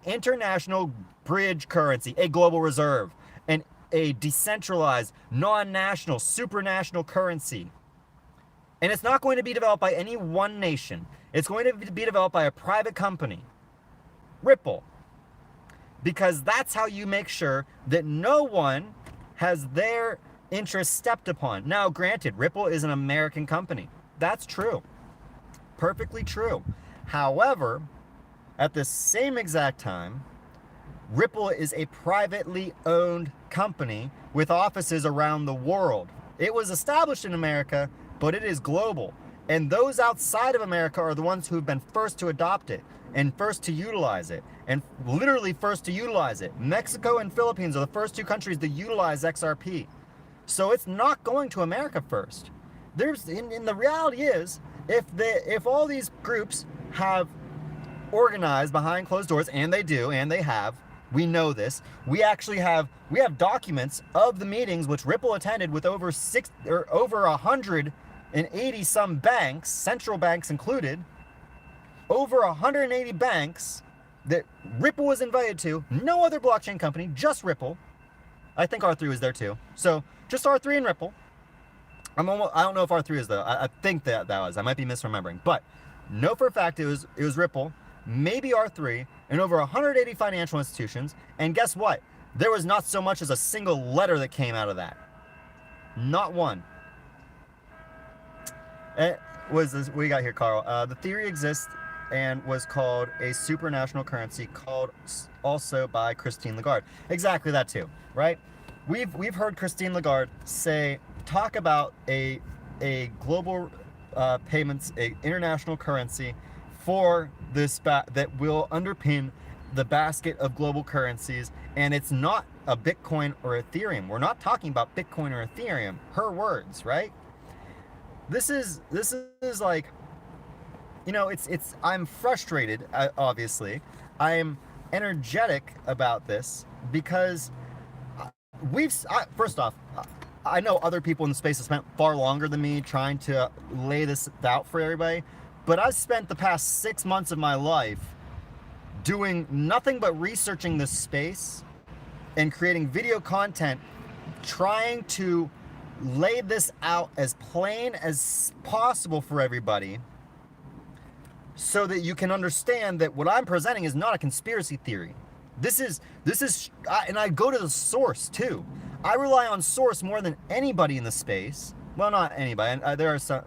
global reserve, and a decentralized, non-national, supranational currency. And it's not going to be developed by any one nation. It's going to be developed by a private company, Ripple. Because that's how you make sure that no one has their interests stepped upon. Now, granted, Ripple is an American company. That's true. Perfectly true. However, at the same exact time, Ripple is a privately owned company with offices around the world. It was established in America, but it is global. And those outside of America are the ones who have been first to adopt it and first to utilize it, and literally first to utilize it. Mexico and Philippines are the first 2 countries that utilize XRP. So it's not going to America first. And the reality is, if all these groups have organized behind closed doors, and they do, and they have, we know this. We have documents of the meetings which Ripple attended with over 180 some banks, central banks included, over 180 banks that Ripple was invited to. No other blockchain company, just Ripple. I think R3 was there too. So just R3 and Ripple. I don't know if R3 is though. I think that was. I might be misremembering, but know for a fact it was Ripple, maybe R3, and over 180 financial institutions. And guess what? There was not so much as a single letter that came out of that. Not one. What is this? What do you got here, Carl? The theory exists and was called a supranational currency, called also by Christine Lagarde. Exactly that too, right? We've heard Christine Lagarde talk about a global payments, a international currency for this that will underpin the basket of global currencies, and it's not a Bitcoin or Ethereum. We're not talking about Bitcoin or Ethereum. Her words, right? This is like, you know, I'm frustrated, obviously. I'm energetic about this because first off, I know other people in the space have spent far longer than me trying to lay this out for everybody, but I've spent the past 6 months of my life doing nothing but researching this space and creating video content, trying to lay this out as plain as possible for everybody so that you can understand that what I'm presenting is not a conspiracy theory. This is, and I go to the source too. I rely on source more than anybody in the space. Well, not anybody. There are some.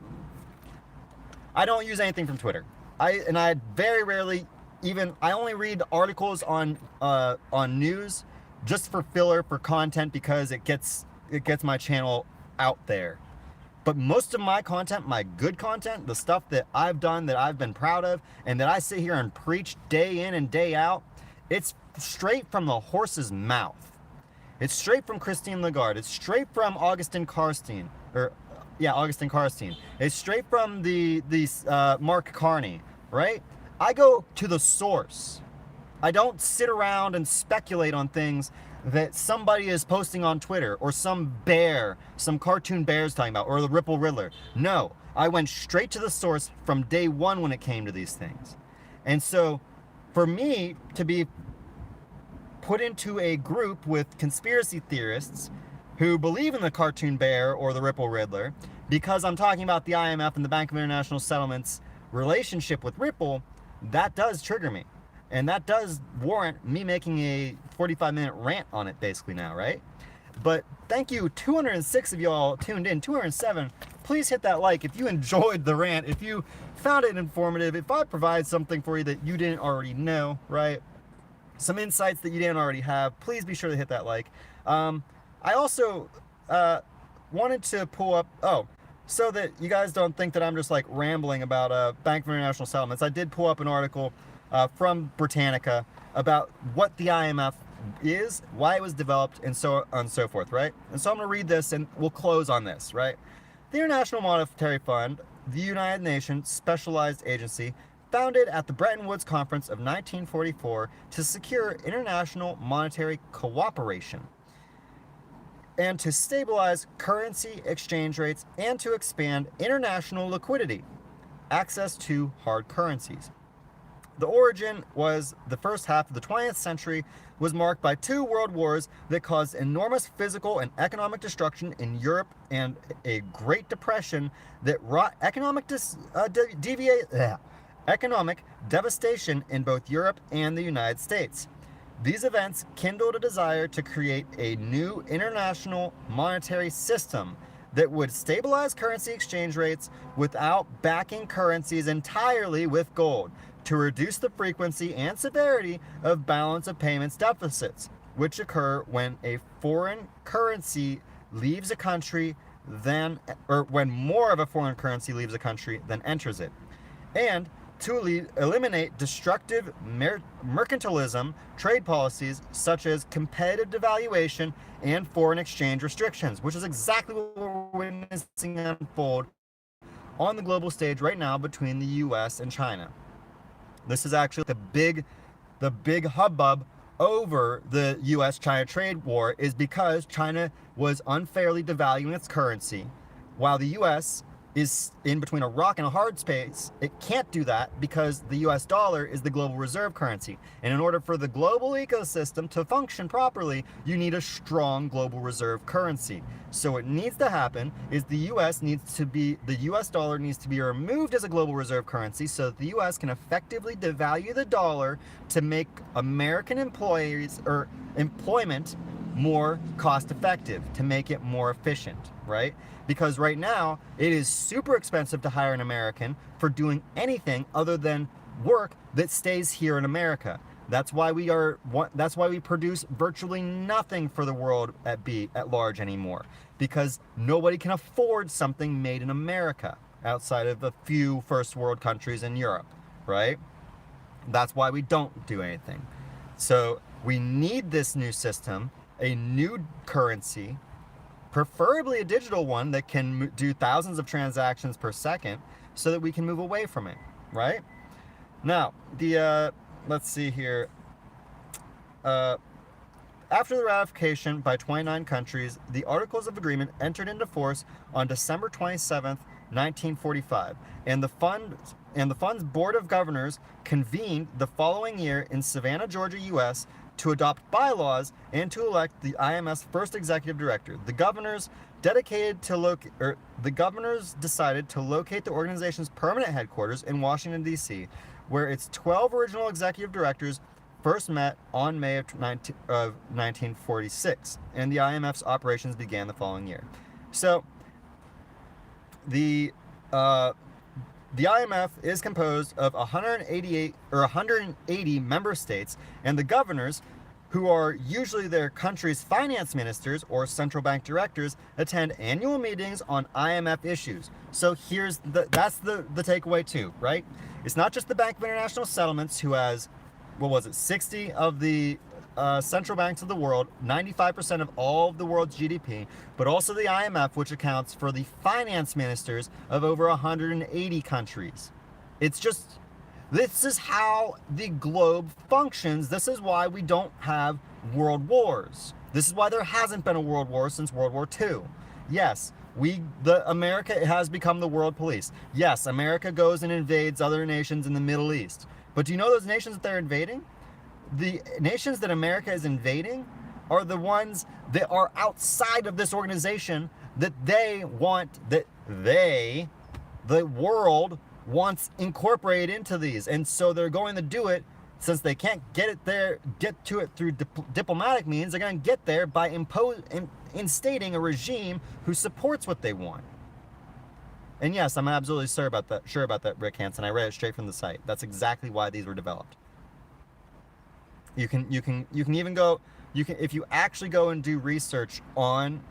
I don't use anything from Twitter. I very rarely I only read articles on news just for filler, for content, because it gets my channel out there. But most of my content, my good content, the stuff that I've done, that I've been proud of, and that I sit here and preach day in and day out, it's straight from the horse's mouth. It's straight from Christine Lagarde. It's straight from Augustin Karstein. It's straight from the Mark Carney, right? I go to the source. I don't sit around and speculate on things that somebody is posting on Twitter, or some cartoon bear's talking about, or the Ripple Riddler. No, I went straight to the source from day one when it came to these things. And so, for me to be put into a group with conspiracy theorists who believe in the cartoon bear or the Ripple Riddler, because I'm talking about the IMF and the Bank of International Settlements relationship with Ripple, that does trigger me. And that does warrant me making a 45-minute rant on it basically now, right? But thank you, 206 of y'all tuned in, 207. Please hit that like if you enjoyed the rant, if you found it informative, if I provide something for you that you didn't already know, right? Some insights that you didn't already have, please be sure to hit that like. I also wanted to pull up, so that you guys don't think that I'm just like rambling about Bank of International Settlements, I did pull up an article from Britannica about what the IMF is, why it was developed, and so on and so forth, right? And so I'm going to read this and we'll close on this, right? The International Monetary Fund, the United Nations specialized agency, founded at the Bretton Woods Conference of 1944 to secure international monetary cooperation and to stabilize currency exchange rates and to expand international liquidity, access to hard currencies. The origin was the first half of the 20th century was marked by 2 world wars that caused enormous physical and economic destruction in Europe and a Great Depression that wrought economic devastation in both Europe and the United States. These events kindled a desire to create a new international monetary system that would stabilize currency exchange rates without backing currencies entirely with gold, to reduce the frequency and severity of balance of payments deficits, which occur when a foreign currency leaves a country when more of a foreign currency leaves a country than enters it, and to eliminate destructive mercantilism trade policies such as competitive devaluation and foreign exchange restrictions, which is exactly what we're witnessing unfold on the global stage right now between the US and China. This is actually the big hubbub over the US-China trade war is because China was unfairly devaluing its currency, while the US is in between a rock and a hard space. It can't do that because the US dollar is the global reserve currency. And in order for the global ecosystem to function properly, you need a strong global reserve currency. So what needs to happen is the US dollar needs to be removed as a global reserve currency so that the US can effectively devalue the dollar to make American employment more cost effective, to make it more efficient, right? Because right now it is super expensive to hire an American for doing anything other than work that stays here in America. That's why we produce virtually nothing for the world at large anymore, because nobody can afford something made in America outside of a few first world countries in Europe, right? That's why we don't do anything. So we need this new system, a new currency, preferably a digital one that can do thousands of transactions per second, so that we can move away from it, right? Now, let's see here. After the ratification by 29 countries, the Articles of Agreement entered into force on December 27th, 1945, and the fund's Board of Governors convened the following year in Savannah, Georgia, U.S., to adopt bylaws and to elect the IMF's first executive director. The governors decided to locate the organization's permanent headquarters in Washington, D.C., where its 12 original executive directors, first met on May of 1946, and the IMF's operations began the following year. So the IMF is composed of 180 member states, and the governors, who are usually their country's finance ministers or central bank directors, attend annual meetings on IMF issues. So that's the takeaway too, right? It's not just the Bank of International Settlements, who has, 60 of the central banks of the world, 95% of all of the world's GDP, but also the IMF, which accounts for the finance ministers of over 180 countries. This is how the globe functions. This is why we don't have world wars. This is why there hasn't been a world war since World War II. Yes, America has become the world police. Yes, America goes and invades other nations in the Middle East. But do you know those nations that they're invading? The nations that America is invading are the ones that are outside of this organization that the world wants incorporated into these. And so they're going to do it, since they can't get to it through diplomatic means. They're going to get there by instating a regime who supports what they want. And yes, I'm absolutely sure about that, Rick Hansen. I read it straight from the site. That's exactly why these were developed. You can even go, if you actually go and do research on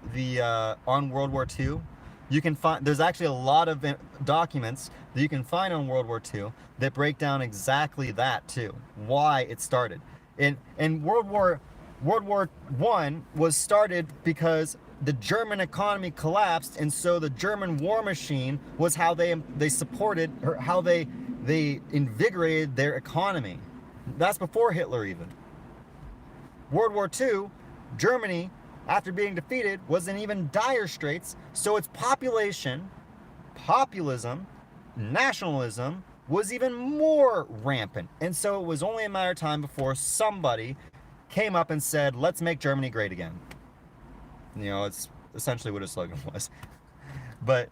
on World War II, you can find, there's actually a lot of documents that you can find on World War II that break down exactly that too, why it started. And World War I was started because the German economy collapsed, and so the German war machine was how they supported, or how they invigorated their economy. That's before Hitler even. World War II, Germany, after being defeated, was in even dire straits, so its populism, nationalism was even more rampant. And so it was only a matter of time before somebody came up and said, let's make Germany great again. You know, it's essentially what his slogan was. But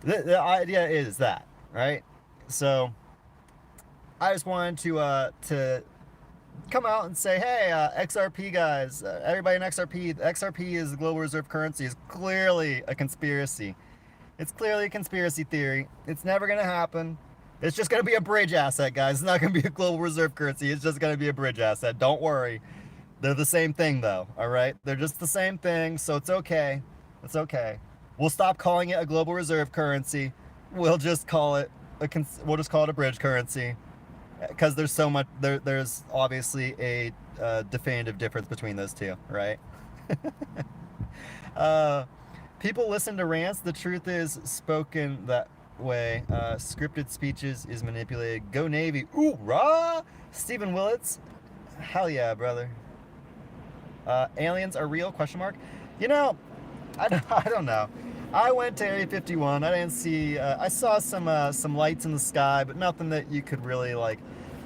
the idea is that, right? So I just wanted to come out and say, hey, XRP guys, everybody in XRP is the global reserve currency, is clearly a conspiracy. It's clearly a conspiracy theory. It's never going to happen. It's just going to be a bridge asset, guys. It's not going to be a global reserve currency. It's just going to be a bridge asset. Don't worry. They're the same thing, though, all right? They're just the same thing, so it's okay. It's okay. We'll stop calling it a global reserve currency. We'll just call it a bridge currency, because there's so much. There's obviously a definitive difference between those two, right? People listen to rants. The truth is spoken that way. Scripted speeches is manipulated. Go Navy. Ooh, rah! Stephen Willits. Hell yeah, brother. Aliens are real? Question mark. You know, I don't know. I went to Area 51. I didn't see. I saw some lights in the sky, but nothing that you could really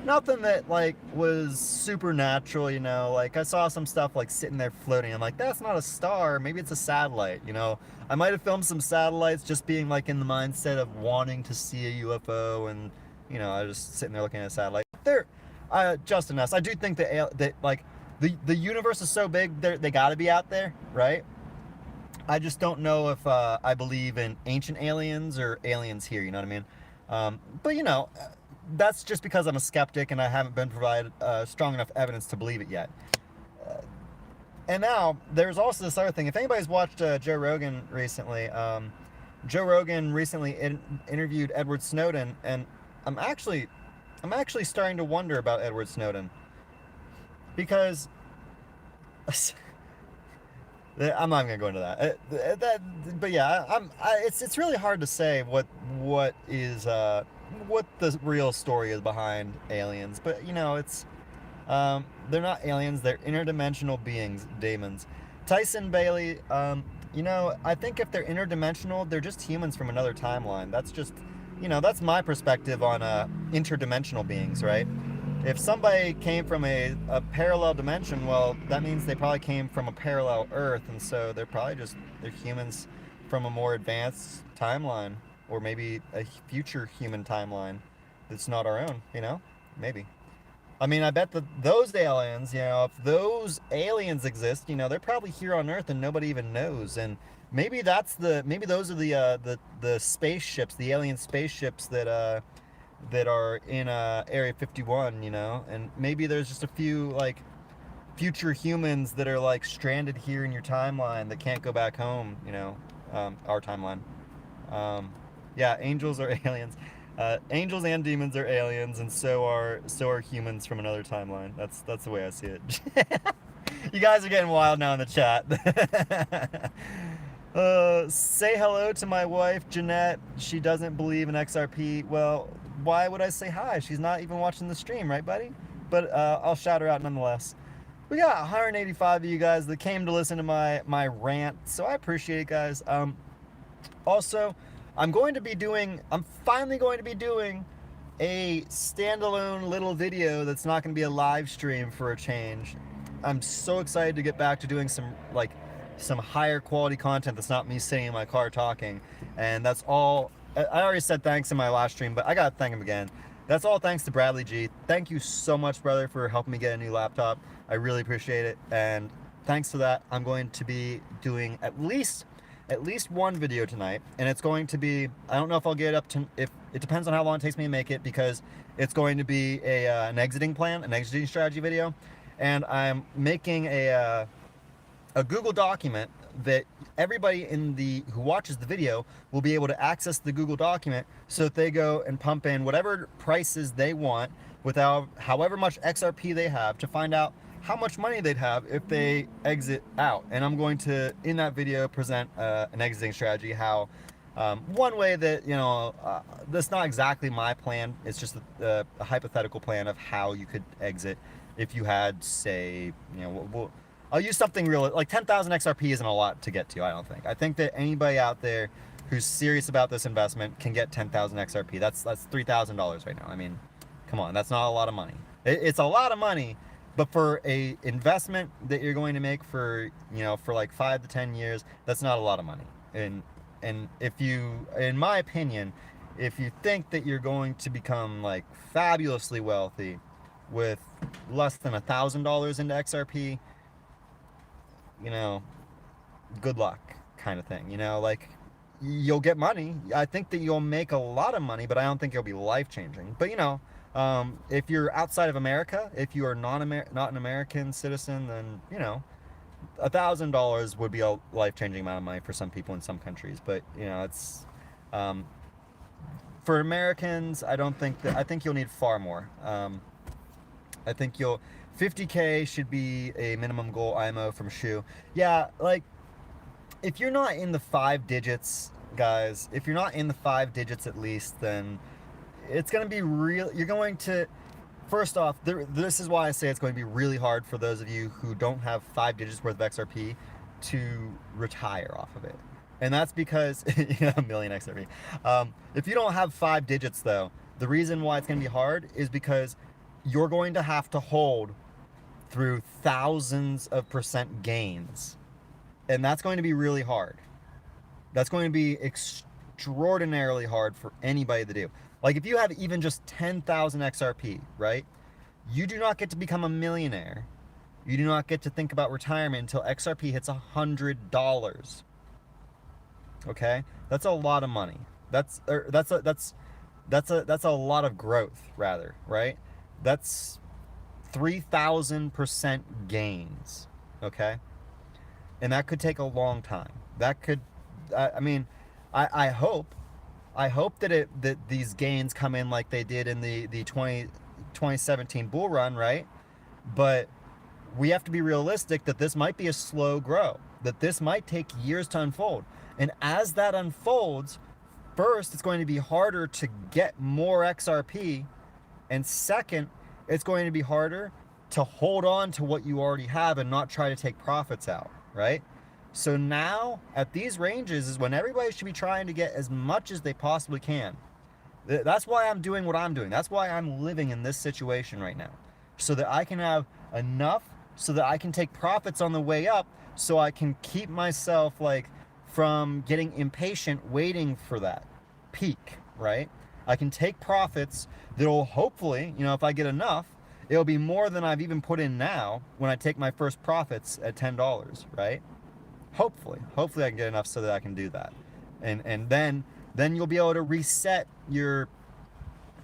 nothing that was supernatural. You know, I saw some stuff sitting there floating. I'm like, that's not a star. Maybe it's a satellite. You know, I might have filmed some satellites just being in the mindset of wanting to see a UFO, and you know, I was just sitting there looking at a satellite. Justin Ness, I do think that the universe is so big, they got to be out there, right? I just don't know if I believe in ancient aliens or aliens here, you know what I mean? But you know, that's just because I'm a skeptic and I haven't been provided strong enough evidence to believe it yet. And now, there's also this other thing. If anybody's watched Joe Rogan recently, Joe Rogan recently interviewed Edward Snowden, and I'm actually starting to wonder about Edward Snowden. Because I'm not even gonna go into that. But yeah, it's really hard to say what the real story is behind aliens. But you know, they're not aliens. They're interdimensional beings, daemons. Tyson Bailey. You know, I think if they're interdimensional, they're just humans from another timeline. That's just, you know, that's my perspective on interdimensional beings, right? If somebody came from a parallel dimension, well, that means they probably came from a parallel Earth, and so they're humans from a more advanced timeline, or maybe a future human timeline that's not our own, you know? Maybe. I mean, I bet that those aliens, if those aliens exist, they're probably here on Earth and nobody even knows. And maybe maybe those are the spaceships, the alien spaceships that are in Area 51, and maybe there's just a few like future humans that are like stranded here in your timeline that can't go back home, our timeline. Yeah, angels are aliens. Angels and demons are aliens, and so are humans from another timeline. That's the way I see it. You guys are getting wild now in the chat. Say hello to my wife, Jeanette. She doesn't believe in XRP. Well, why would I say hi? She's not even watching the stream, right, buddy? But I'll shout her out nonetheless. We got 185 of you guys that came to listen to my rant, so I appreciate it, guys. Also, I'm finally going to be doing a standalone little video that's not going to be a live stream for a change. I'm so excited to get back to doing some higher quality content that's not me sitting in my car talking. And that's all. I already said thanks in my last stream, but I got to thank him again. That's all thanks to Bradley G. Thank you so much, brother, for helping me get a new laptop. I really appreciate it. And thanks to that, I'm going to be doing at least one video tonight, and it's going to be, I don't know if I'll get it up to, if it depends on how long it takes me to make it, because it's going to be an exiting strategy video, and I'm making a Google document that everybody who watches the video will be able to access the Google document, so that they go and pump in whatever prices they want without however much XRP they have to find out how much money they'd have if they exit out. And I'm going to, in that video, present an exiting strategy, how one way that, that's not exactly my plan, it's just a hypothetical plan of how you could exit if you had, say, I'll use something real, like 10,000 XRP isn't a lot to get to, I don't think. I think that anybody out there who's serious about this investment can get 10,000 XRP. That's $3,000 right now. I mean, come on, that's not a lot of money. It's a lot of money, but for a investment that you're going to make for like 5 to 10 years, that's not a lot of money. And if you, in my opinion, if you think that you're going to become like fabulously wealthy with less than $1,000 into XRP, good luck kind of thing. Like, you'll get money. I think that you'll make a lot of money, but I don't think it'll be life-changing. But if you're outside of America, if you are not an American citizen, then $1,000 would be a life-changing amount of money for some people in some countries. But it's for Americans, I think you'll need far more. I think 50K should be a minimum goal IMO from Shu. Yeah, like, if you're not in the 5 digits, guys, if you're not in the 5 digits at least, then it's going to be you're going to, first off, this is why I say it's going to be really hard for those of you who don't have 5 digits worth of XRP to retire off of it. And that's because, a million XRP. If you don't have 5 digits, though, the reason why it's going to be hard is because you're going to have to hold through thousands of % gains. And that's going to be really hard. That's going to be extraordinarily hard for anybody to do. Like, if you have even just 10,000 XRP, right? You do not get to become a millionaire. You do not get to think about retirement until XRP hits $100. Okay? That's a lot of money. That's a lot of growth, rather, right? That's 3,000% gains. Okay? And that could take a long time. That could, I hope that these gains come in like they did in the 2017 bull run, right? But we have to be realistic that this might be a slow grow, that this might take years to unfold. And as that unfolds, first, it's going to be harder to get more XRP. And second, it's going to be harder to hold on to what you already have and not try to take profits out, right? So now, at these ranges is when everybody should be trying to get as much as they possibly can. That's why I'm doing what I'm doing. That's why I'm living in this situation right now. So that I can have enough, so that I can take profits on the way up, so I can keep myself, like, from getting impatient waiting for that peak, right? I can take profits that will hopefully, if I get enough, it'll be more than I've even put in now when I take my first profits at $10, right? Hopefully I can get enough so that I can do that. And then you'll be able to reset your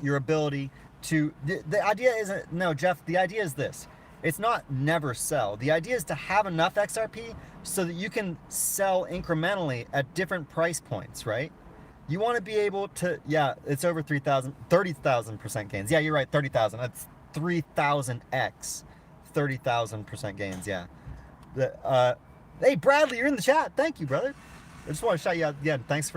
ability to, the idea isn't, no, Jeff, the idea is this. It's not never sell. The idea is to have enough XRP so that you can sell incrementally at different price points, right? You want to be able to, yeah, it's over 30,000% gains. Yeah, you're right, 30,000. That's 3,000x, 30,000% gains, yeah. Hey, Bradley, you're in the chat. Thank you, brother. I just want to shout you out again. Thank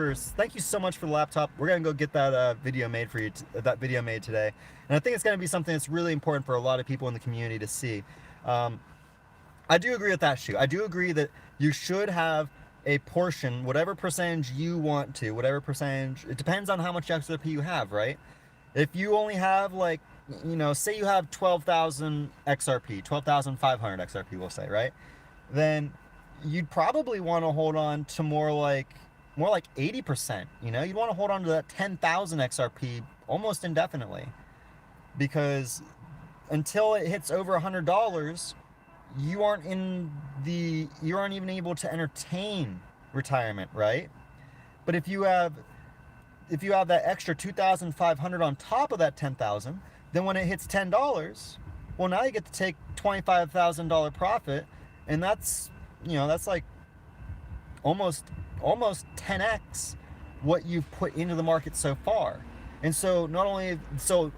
you so much for the laptop. We're gonna go get that video made for you. That video made today, and I think it's gonna be something that's really important for a lot of people in the community to see. I do agree with that, Shu. I do agree that you should have a portion, whatever percentage you want to, whatever percentage. It depends on how much XRP you have, right? If you only have, like, you know, say you have 12,000 XRP, 12,500 XRP, we'll say, right? Then you'd probably want to hold on to more like 80%, you know? You'd want to hold on to that 10,000 XRP almost indefinitely, because until it hits over $100, you aren't even able to entertain retirement, right? But if you have that extra 2,500 on top of that 10,000, then when it hits $10, well, now you get to take $25,000 profit, and that's, you know, that's like almost 10x what you've put into the market so far. And so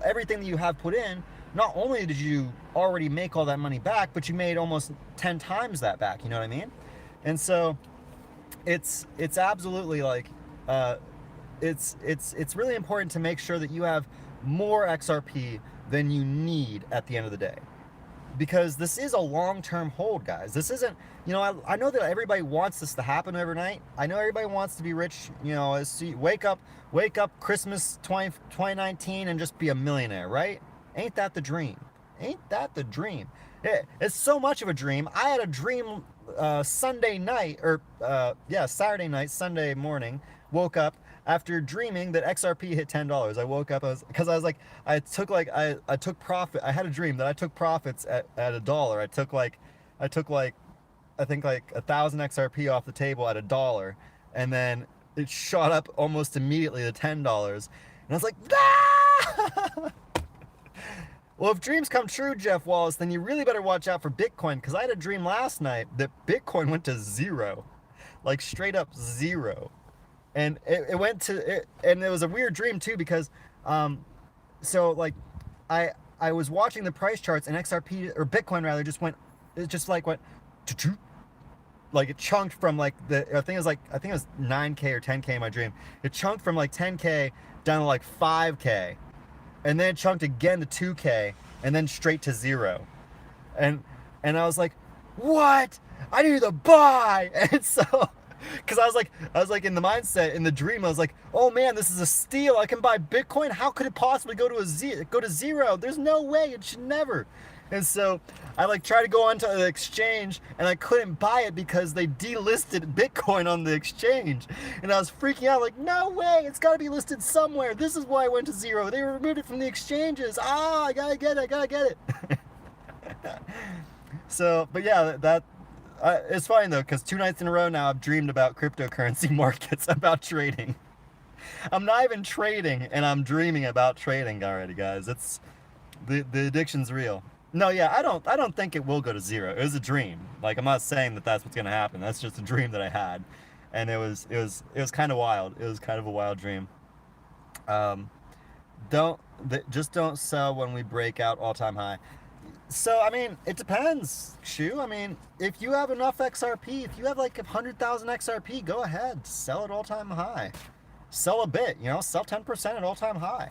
everything that you have put in, not only did you already make all that money back, but you made almost 10 times that back, you know what I mean? And so it's absolutely like, it's really important to make sure that you have more XRP than you need at the end of the day. Because this is a long-term hold, guys. This isn't, you know, I know that everybody wants this to happen overnight. I know everybody wants to be rich, you know, wake up Christmas 2019 and just be a millionaire, right? Ain't that the dream? Ain't that the dream? It's so much of a dream. I had a dream Sunday night, or Saturday night, Sunday morning, woke up after dreaming that XRP hit $10. I woke up, because I was like, I took profit. I had a dream that I took profits at $1. I took I think like 1,000 XRP off the table at $1, and then it shot up almost immediately to $10. And I was like, ah! Well, if dreams come true, Jeff Wallace, then you really better watch out for Bitcoin, because I had a dream last night that Bitcoin went to zero, like straight up zero. And it went to, and it was a weird dream too, because, so like, I was watching the price charts, and XRP, or Bitcoin rather, it just like went, like it chunked from like I think it was 9K or 10K in my dream. It chunked from like 10K down to like 5K, and then it chunked again to 2K, and then straight to zero. And I was like, what? I need to buy. And so, because I was like in the mindset, in the dream, I was like, oh man, this is a steal. I can buy Bitcoin. How could it possibly go to zero? There's no way. It should never. And so I like tried to go onto the exchange, and I couldn't buy it because they delisted Bitcoin on the exchange. And I was freaking out, like, no way, it's got to be listed somewhere. This is why it went to zero. They removed it from the exchanges. I gotta get it. So, but yeah, it's fine though, because 2 nights in a row now I've dreamed about cryptocurrency markets, about trading. I'm not even trading, and I'm dreaming about trading already, guys. It's the addiction's real. No, yeah, I don't think it will go to zero. It was a dream. Like, I'm not saying that that's what's gonna happen. That's just a dream that I had, and it was kind of wild. It was kind of a wild dream. Just don't sell when we break out all-time high. So, I mean, it depends, Shu. I mean, if you have enough XRP, if you have like 100,000 XRP, go ahead, sell at all-time high. Sell a bit, you know, sell 10% at all-time high.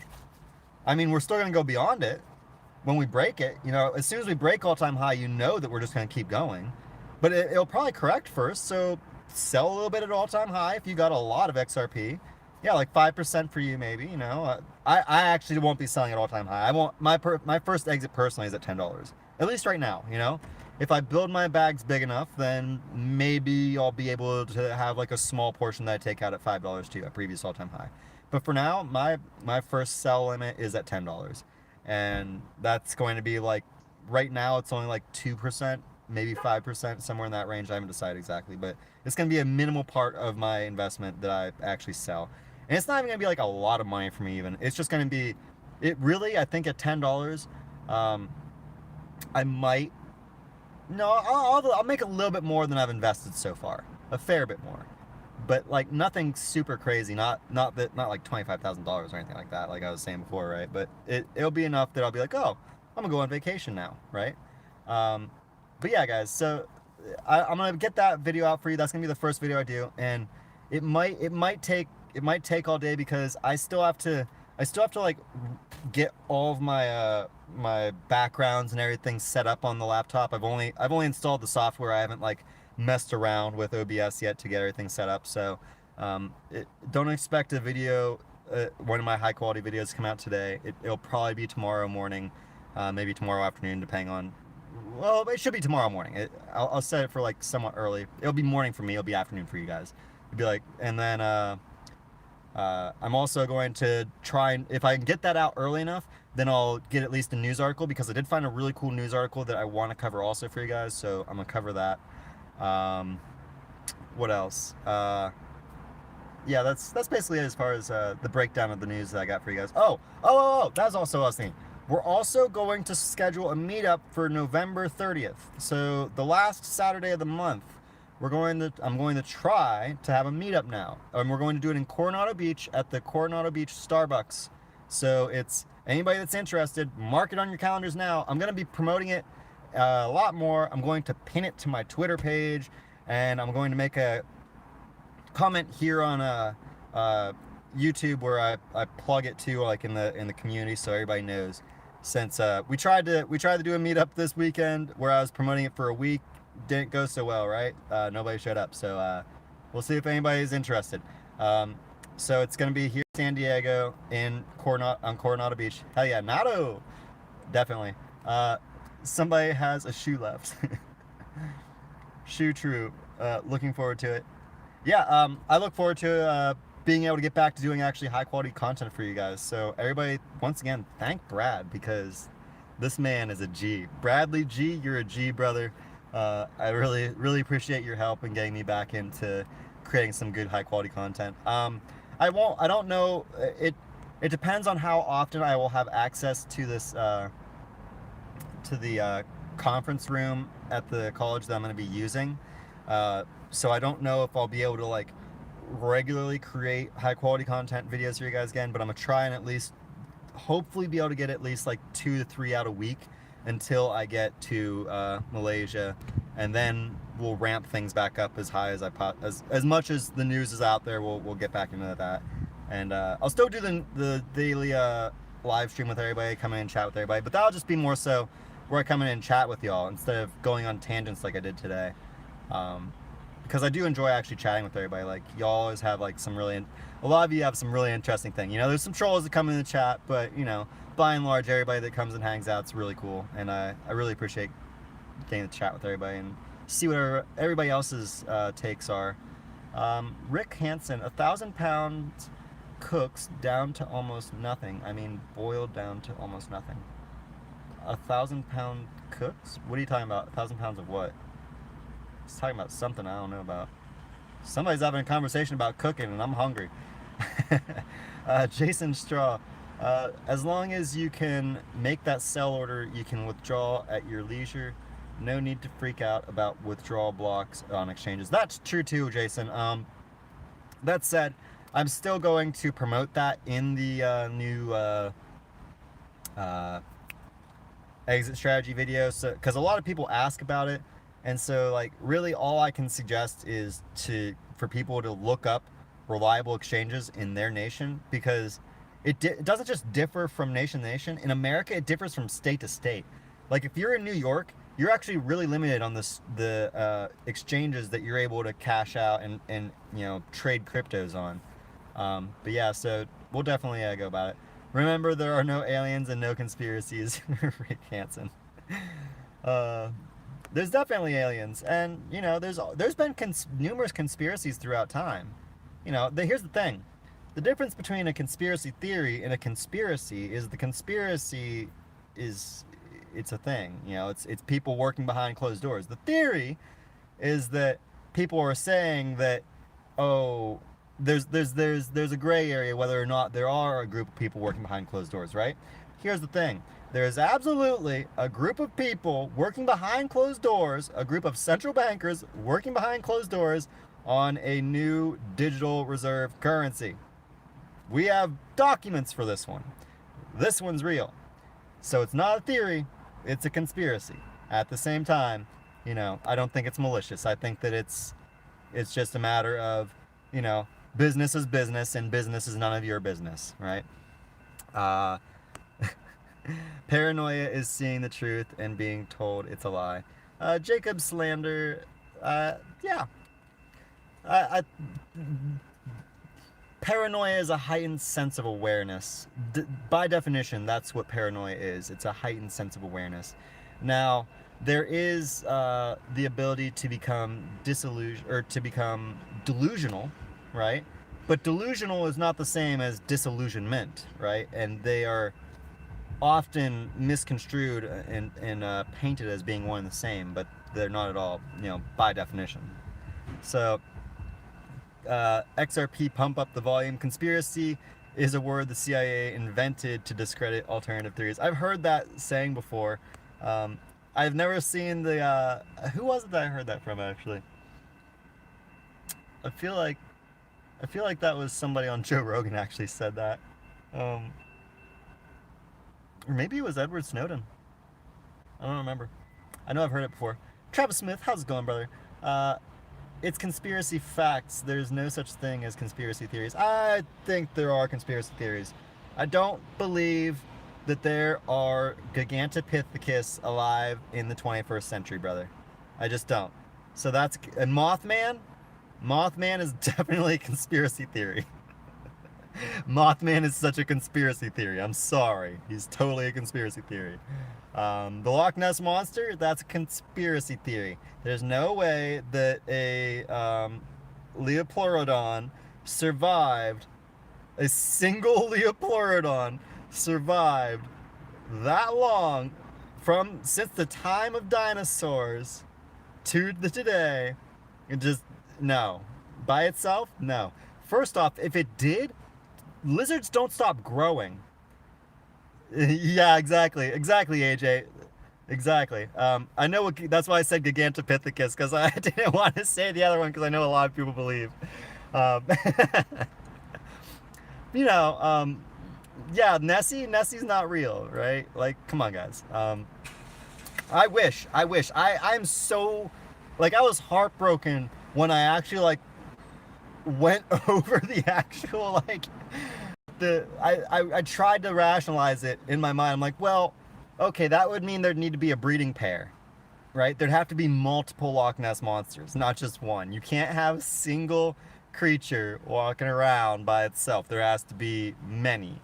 I mean, we're still gonna go beyond it when we break it. You know, as soon as we break all-time high, you know that we're just gonna keep going. But it'll probably correct first, so sell a little bit at all-time high if you got a lot of XRP. Yeah, like 5% for you, maybe, you know. I actually won't be selling at all-time high. I won't. My first exit personally is at $10, at least right now, you know. If I build my bags big enough, then maybe I'll be able to have like a small portion that I take out at $5 too, a previous all-time high. But for now, my first sell limit is at $10. and that's going to be like, right now it's only like 2%, maybe 5%, somewhere in that range. I haven't decided exactly, but it's going to be a minimal part of my investment that I actually sell. And it's not even going to be like a lot of money for me even. It's just going to be, it really, I think at $10, I might, no, I'll make a little bit more than I've invested so far. A fair bit more. But like nothing super crazy, not like $25,000 or anything like that, like I was saying before, right? But it'll be enough that I'll be like, oh, I'm gonna go on vacation now, right? Um, but yeah, guys, so I'm gonna get that video out for you. That's gonna be the first video I do, and it might take all day because I still have to like get all of my my backgrounds and everything set up on the laptop. I've only installed the software. I haven't like messed around with OBS yet to get everything set up. So don't expect a video, one of my high quality videos to come out today. It'll probably be tomorrow morning, maybe tomorrow afternoon, depending on. Well, it should be tomorrow morning. I'll set it for like somewhat early. It'll be morning for me. It'll be afternoon for you guys. It'll be like, and then I'm also going to try and, if I can get that out early enough, then I'll get at least a news article, because I did find a really cool news article that I want to cover also for you guys. So I'm gonna cover that. What else? Yeah, that's basically it as far as the breakdown of the news that I got for you guys. Oh, that's also what I was thinking. We're also going to schedule a meetup for November 30th. So the last Saturday of the month, I'm going to try to have a meetup now. And we're going to do it in Coronado Beach at the Coronado Beach Starbucks. So it's anybody that's interested, mark it on your calendars now. I'm going to be promoting it a lot more. I'm going to pin it to my Twitter page, and I'm going to make a comment here on YouTube where I plug it to, like in the community, so everybody knows. Since we tried to do a meetup this weekend where I was promoting it for a week, didn't go so well, right? Nobody showed up, so we'll see if anybody's interested. So it's gonna be here in San Diego on Coronado Beach. Hell yeah, Nado, definitely. Somebody has a shoe left. Shoe true. Looking forward to it. Yeah, I look forward to being able to get back to doing actually high quality content for you guys. So everybody, once again, thank Brad, because this man is a G. Bradley G, you're a G, brother. I really appreciate your help in getting me back into creating some good high quality content. I don't know, it depends on how often I will have access to this to the conference room at the college that I'm going to be using. So I don't know if I'll be able to like regularly create high quality content videos for you guys again, but I'm gonna try and at least hopefully be able to get at least like 2 to 3 out a week until I get to Malaysia, and then we'll ramp things back up as high as much as the news is out there. We'll get back into that, and I'll still do the daily live stream with everybody, come in and chat with everybody, but that'll just be more so where I come in and chat with y'all instead of going on tangents like I did today. Because I do enjoy actually chatting with everybody. Like, y'all always have like a lot of you have some really interesting thing. You know, there's some trolls that come in the chat, but you know, by and large, everybody that comes and hangs out is really cool, and I really appreciate getting to chat with everybody and see what everybody else's takes are. Rick Hansen, 1,000 pounds cooks down to almost nothing. I mean, boiled down to almost nothing. 1,000 pound cooks? What are you talking about? 1,000 pounds of what? He's talking about something I don't know about. Somebody's having a conversation about cooking, and I'm hungry. Jason Straw, as long as you can make that sell order, you can withdraw at your leisure. No need to freak out about withdrawal blocks on exchanges. That's true too, Jason. That said, I'm still going to promote that in the new exit strategy video, so because a lot of people ask about it. And so, like, really all I can suggest is for people to look up reliable exchanges in their nation, because it doesn't just differ from nation to nation. In America, it differs from state to state. Like, if you're in New York, you're actually really limited on the exchanges that you're able to cash out and you know, trade cryptos on. But yeah, so we'll definitely go about it. Remember, there are no aliens and no conspiracies. Rick Hansen. There's definitely aliens, and you know, there's been numerous conspiracies throughout time. You know, here's the thing: The difference between a conspiracy theory and a conspiracy is the conspiracy is, it's a thing, you know, it's people working behind closed doors. The theory is that people are saying that, oh, there's a gray area whether or not there are a group of people working behind closed doors, right? Here's the thing. There is absolutely a group of people working behind closed doors, a group of central bankers working behind closed doors on a new digital reserve currency. We have documents for this one. This one's real. So it's not a theory, it's a conspiracy. At the same time, you know, I don't think it's malicious. I think that it's just a matter of, you know, business is business and business is none of your business, right? Paranoia is seeing the truth and being told it's a lie. Jacob Slander, yeah. Paranoia is a heightened sense of awareness. By definition, that's what paranoia is. It's a heightened sense of awareness. Now, there is the ability to become delusional, right? But delusional is not the same as disillusionment, right? And they are often misconstrued and painted as being one and the same, but they're not at all, you know, by definition. So, XRP pump up the volume. Conspiracy is a word the CIA invented to discredit alternative theories. I've heard that saying before. I've never seen the, who was it that I heard that from, actually? I feel like that was somebody on Joe Rogan actually said that. Or maybe it was Edward Snowden. I don't remember. I know I've heard it before. Travis Smith, how's it going, brother? It's conspiracy facts. There's no such thing as conspiracy theories. I think there are conspiracy theories. I don't believe that there are Gigantopithecus alive in the 21st century, brother. I just don't. So that's... And Mothman? Mothman is definitely a conspiracy theory. Mothman is such a conspiracy theory. I'm sorry. He's totally a conspiracy theory. The Loch Ness Monster, that's a conspiracy theory. There's no way that a Leopleurodon survived, a single Leopleurodon survived that long since the time of dinosaurs to today. It just, no. By itself, no. First off, if it did, lizards don't stop growing. Yeah, exactly, AJ, exactly. I know that's why I said Gigantopithecus, because I didn't want to say the other one because I know a lot of people believe. You know, yeah, Nessie's not real, right? Like, come on, guys. I wish. I'm so, like, I was heartbroken when I actually, like, went over the actual, like, I tried to rationalize it in my mind. I'm like, well, okay, that would mean there'd need to be a breeding pair, right? There'd have to be multiple Loch Ness monsters, not just one. You can't have a single creature walking around by itself. There has to be many.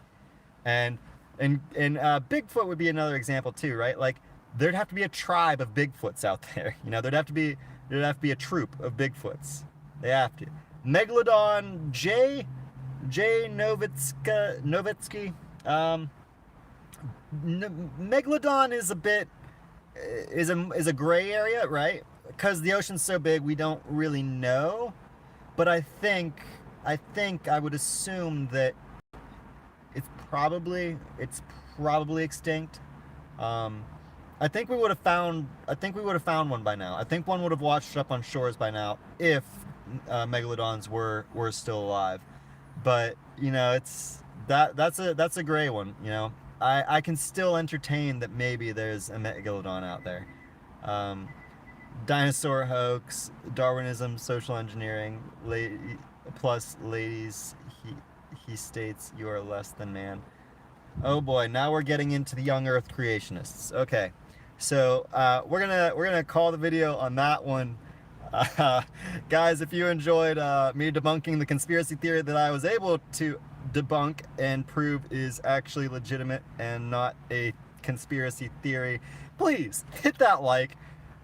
And Bigfoot would be another example too, right? Like, there'd have to be a tribe of Bigfoots out there. You know, there'd have to be a troop of Bigfoots. They have to. Megalodon J. Novitsky. Megalodon is a bit is a gray area, right? Because the ocean's so big, we don't really know. But I think I would assume that it's probably extinct. I think we would have found one by now. I think one would have washed up on shores by now if megalodons were still alive. But you know, that's a gray one. You know, I can still entertain that maybe there's a megalodon out there. Dinosaur hoax, Darwinism, social engineering, plus ladies. He states you are less than man. Oh boy, now we're getting into the young Earth creationists. Okay, so we're gonna call the video on that one. Guys, if you enjoyed me debunking the conspiracy theory that I was able to debunk and prove is actually legitimate and not a conspiracy theory, please hit that like.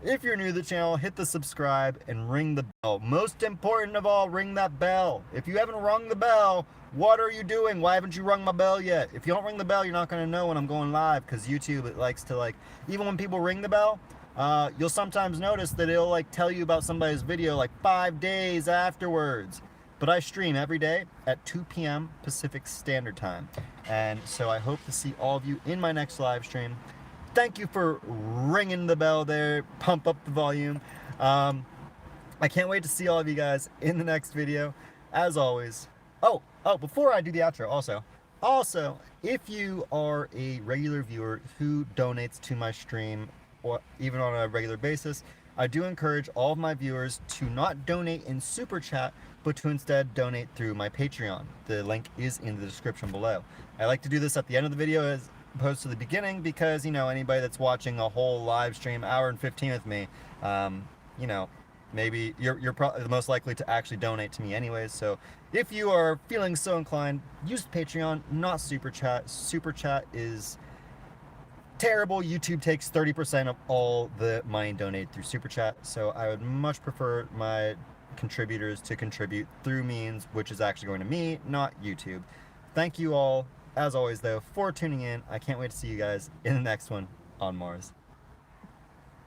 If you're new to the channel, hit the subscribe and ring the bell. Most important of all, ring that bell. If you haven't rung the bell, what are you doing? Why haven't you rung my bell yet? If you don't ring the bell, you're not going to know when I'm going live, because YouTube, it likes to, like, even when people ring the bell, you'll sometimes notice that it'll, like, tell you about somebody's video like 5 days afterwards. But I stream every day at 2 p.m. Pacific Standard Time. And so I hope to see all of you in my next live stream. Thank you for ringing the bell there. Pump up the volume. I can't wait to see all of you guys in the next video. As always. Oh, before I do the outro, also, if you are a regular viewer who donates to my stream, or even on a regular basis, I do encourage all of my viewers to not donate in Super Chat, but to instead donate through my Patreon. The link is in the description below. I like to do this at the end of the video as opposed to the beginning, because, you know, anybody that's watching a whole live stream, hour and 15 with me, you know, maybe you're probably the most likely to actually donate to me anyways. So if you are feeling so inclined, use Patreon, not Super Chat. Super Chat is terrible. YouTube takes 30% of all the money donated through Super Chat, so I would much prefer my contributors to contribute through means which is actually going to me, not YouTube. Thank you all, as always though, for tuning in. I can't wait to see you guys in the next one on Mars.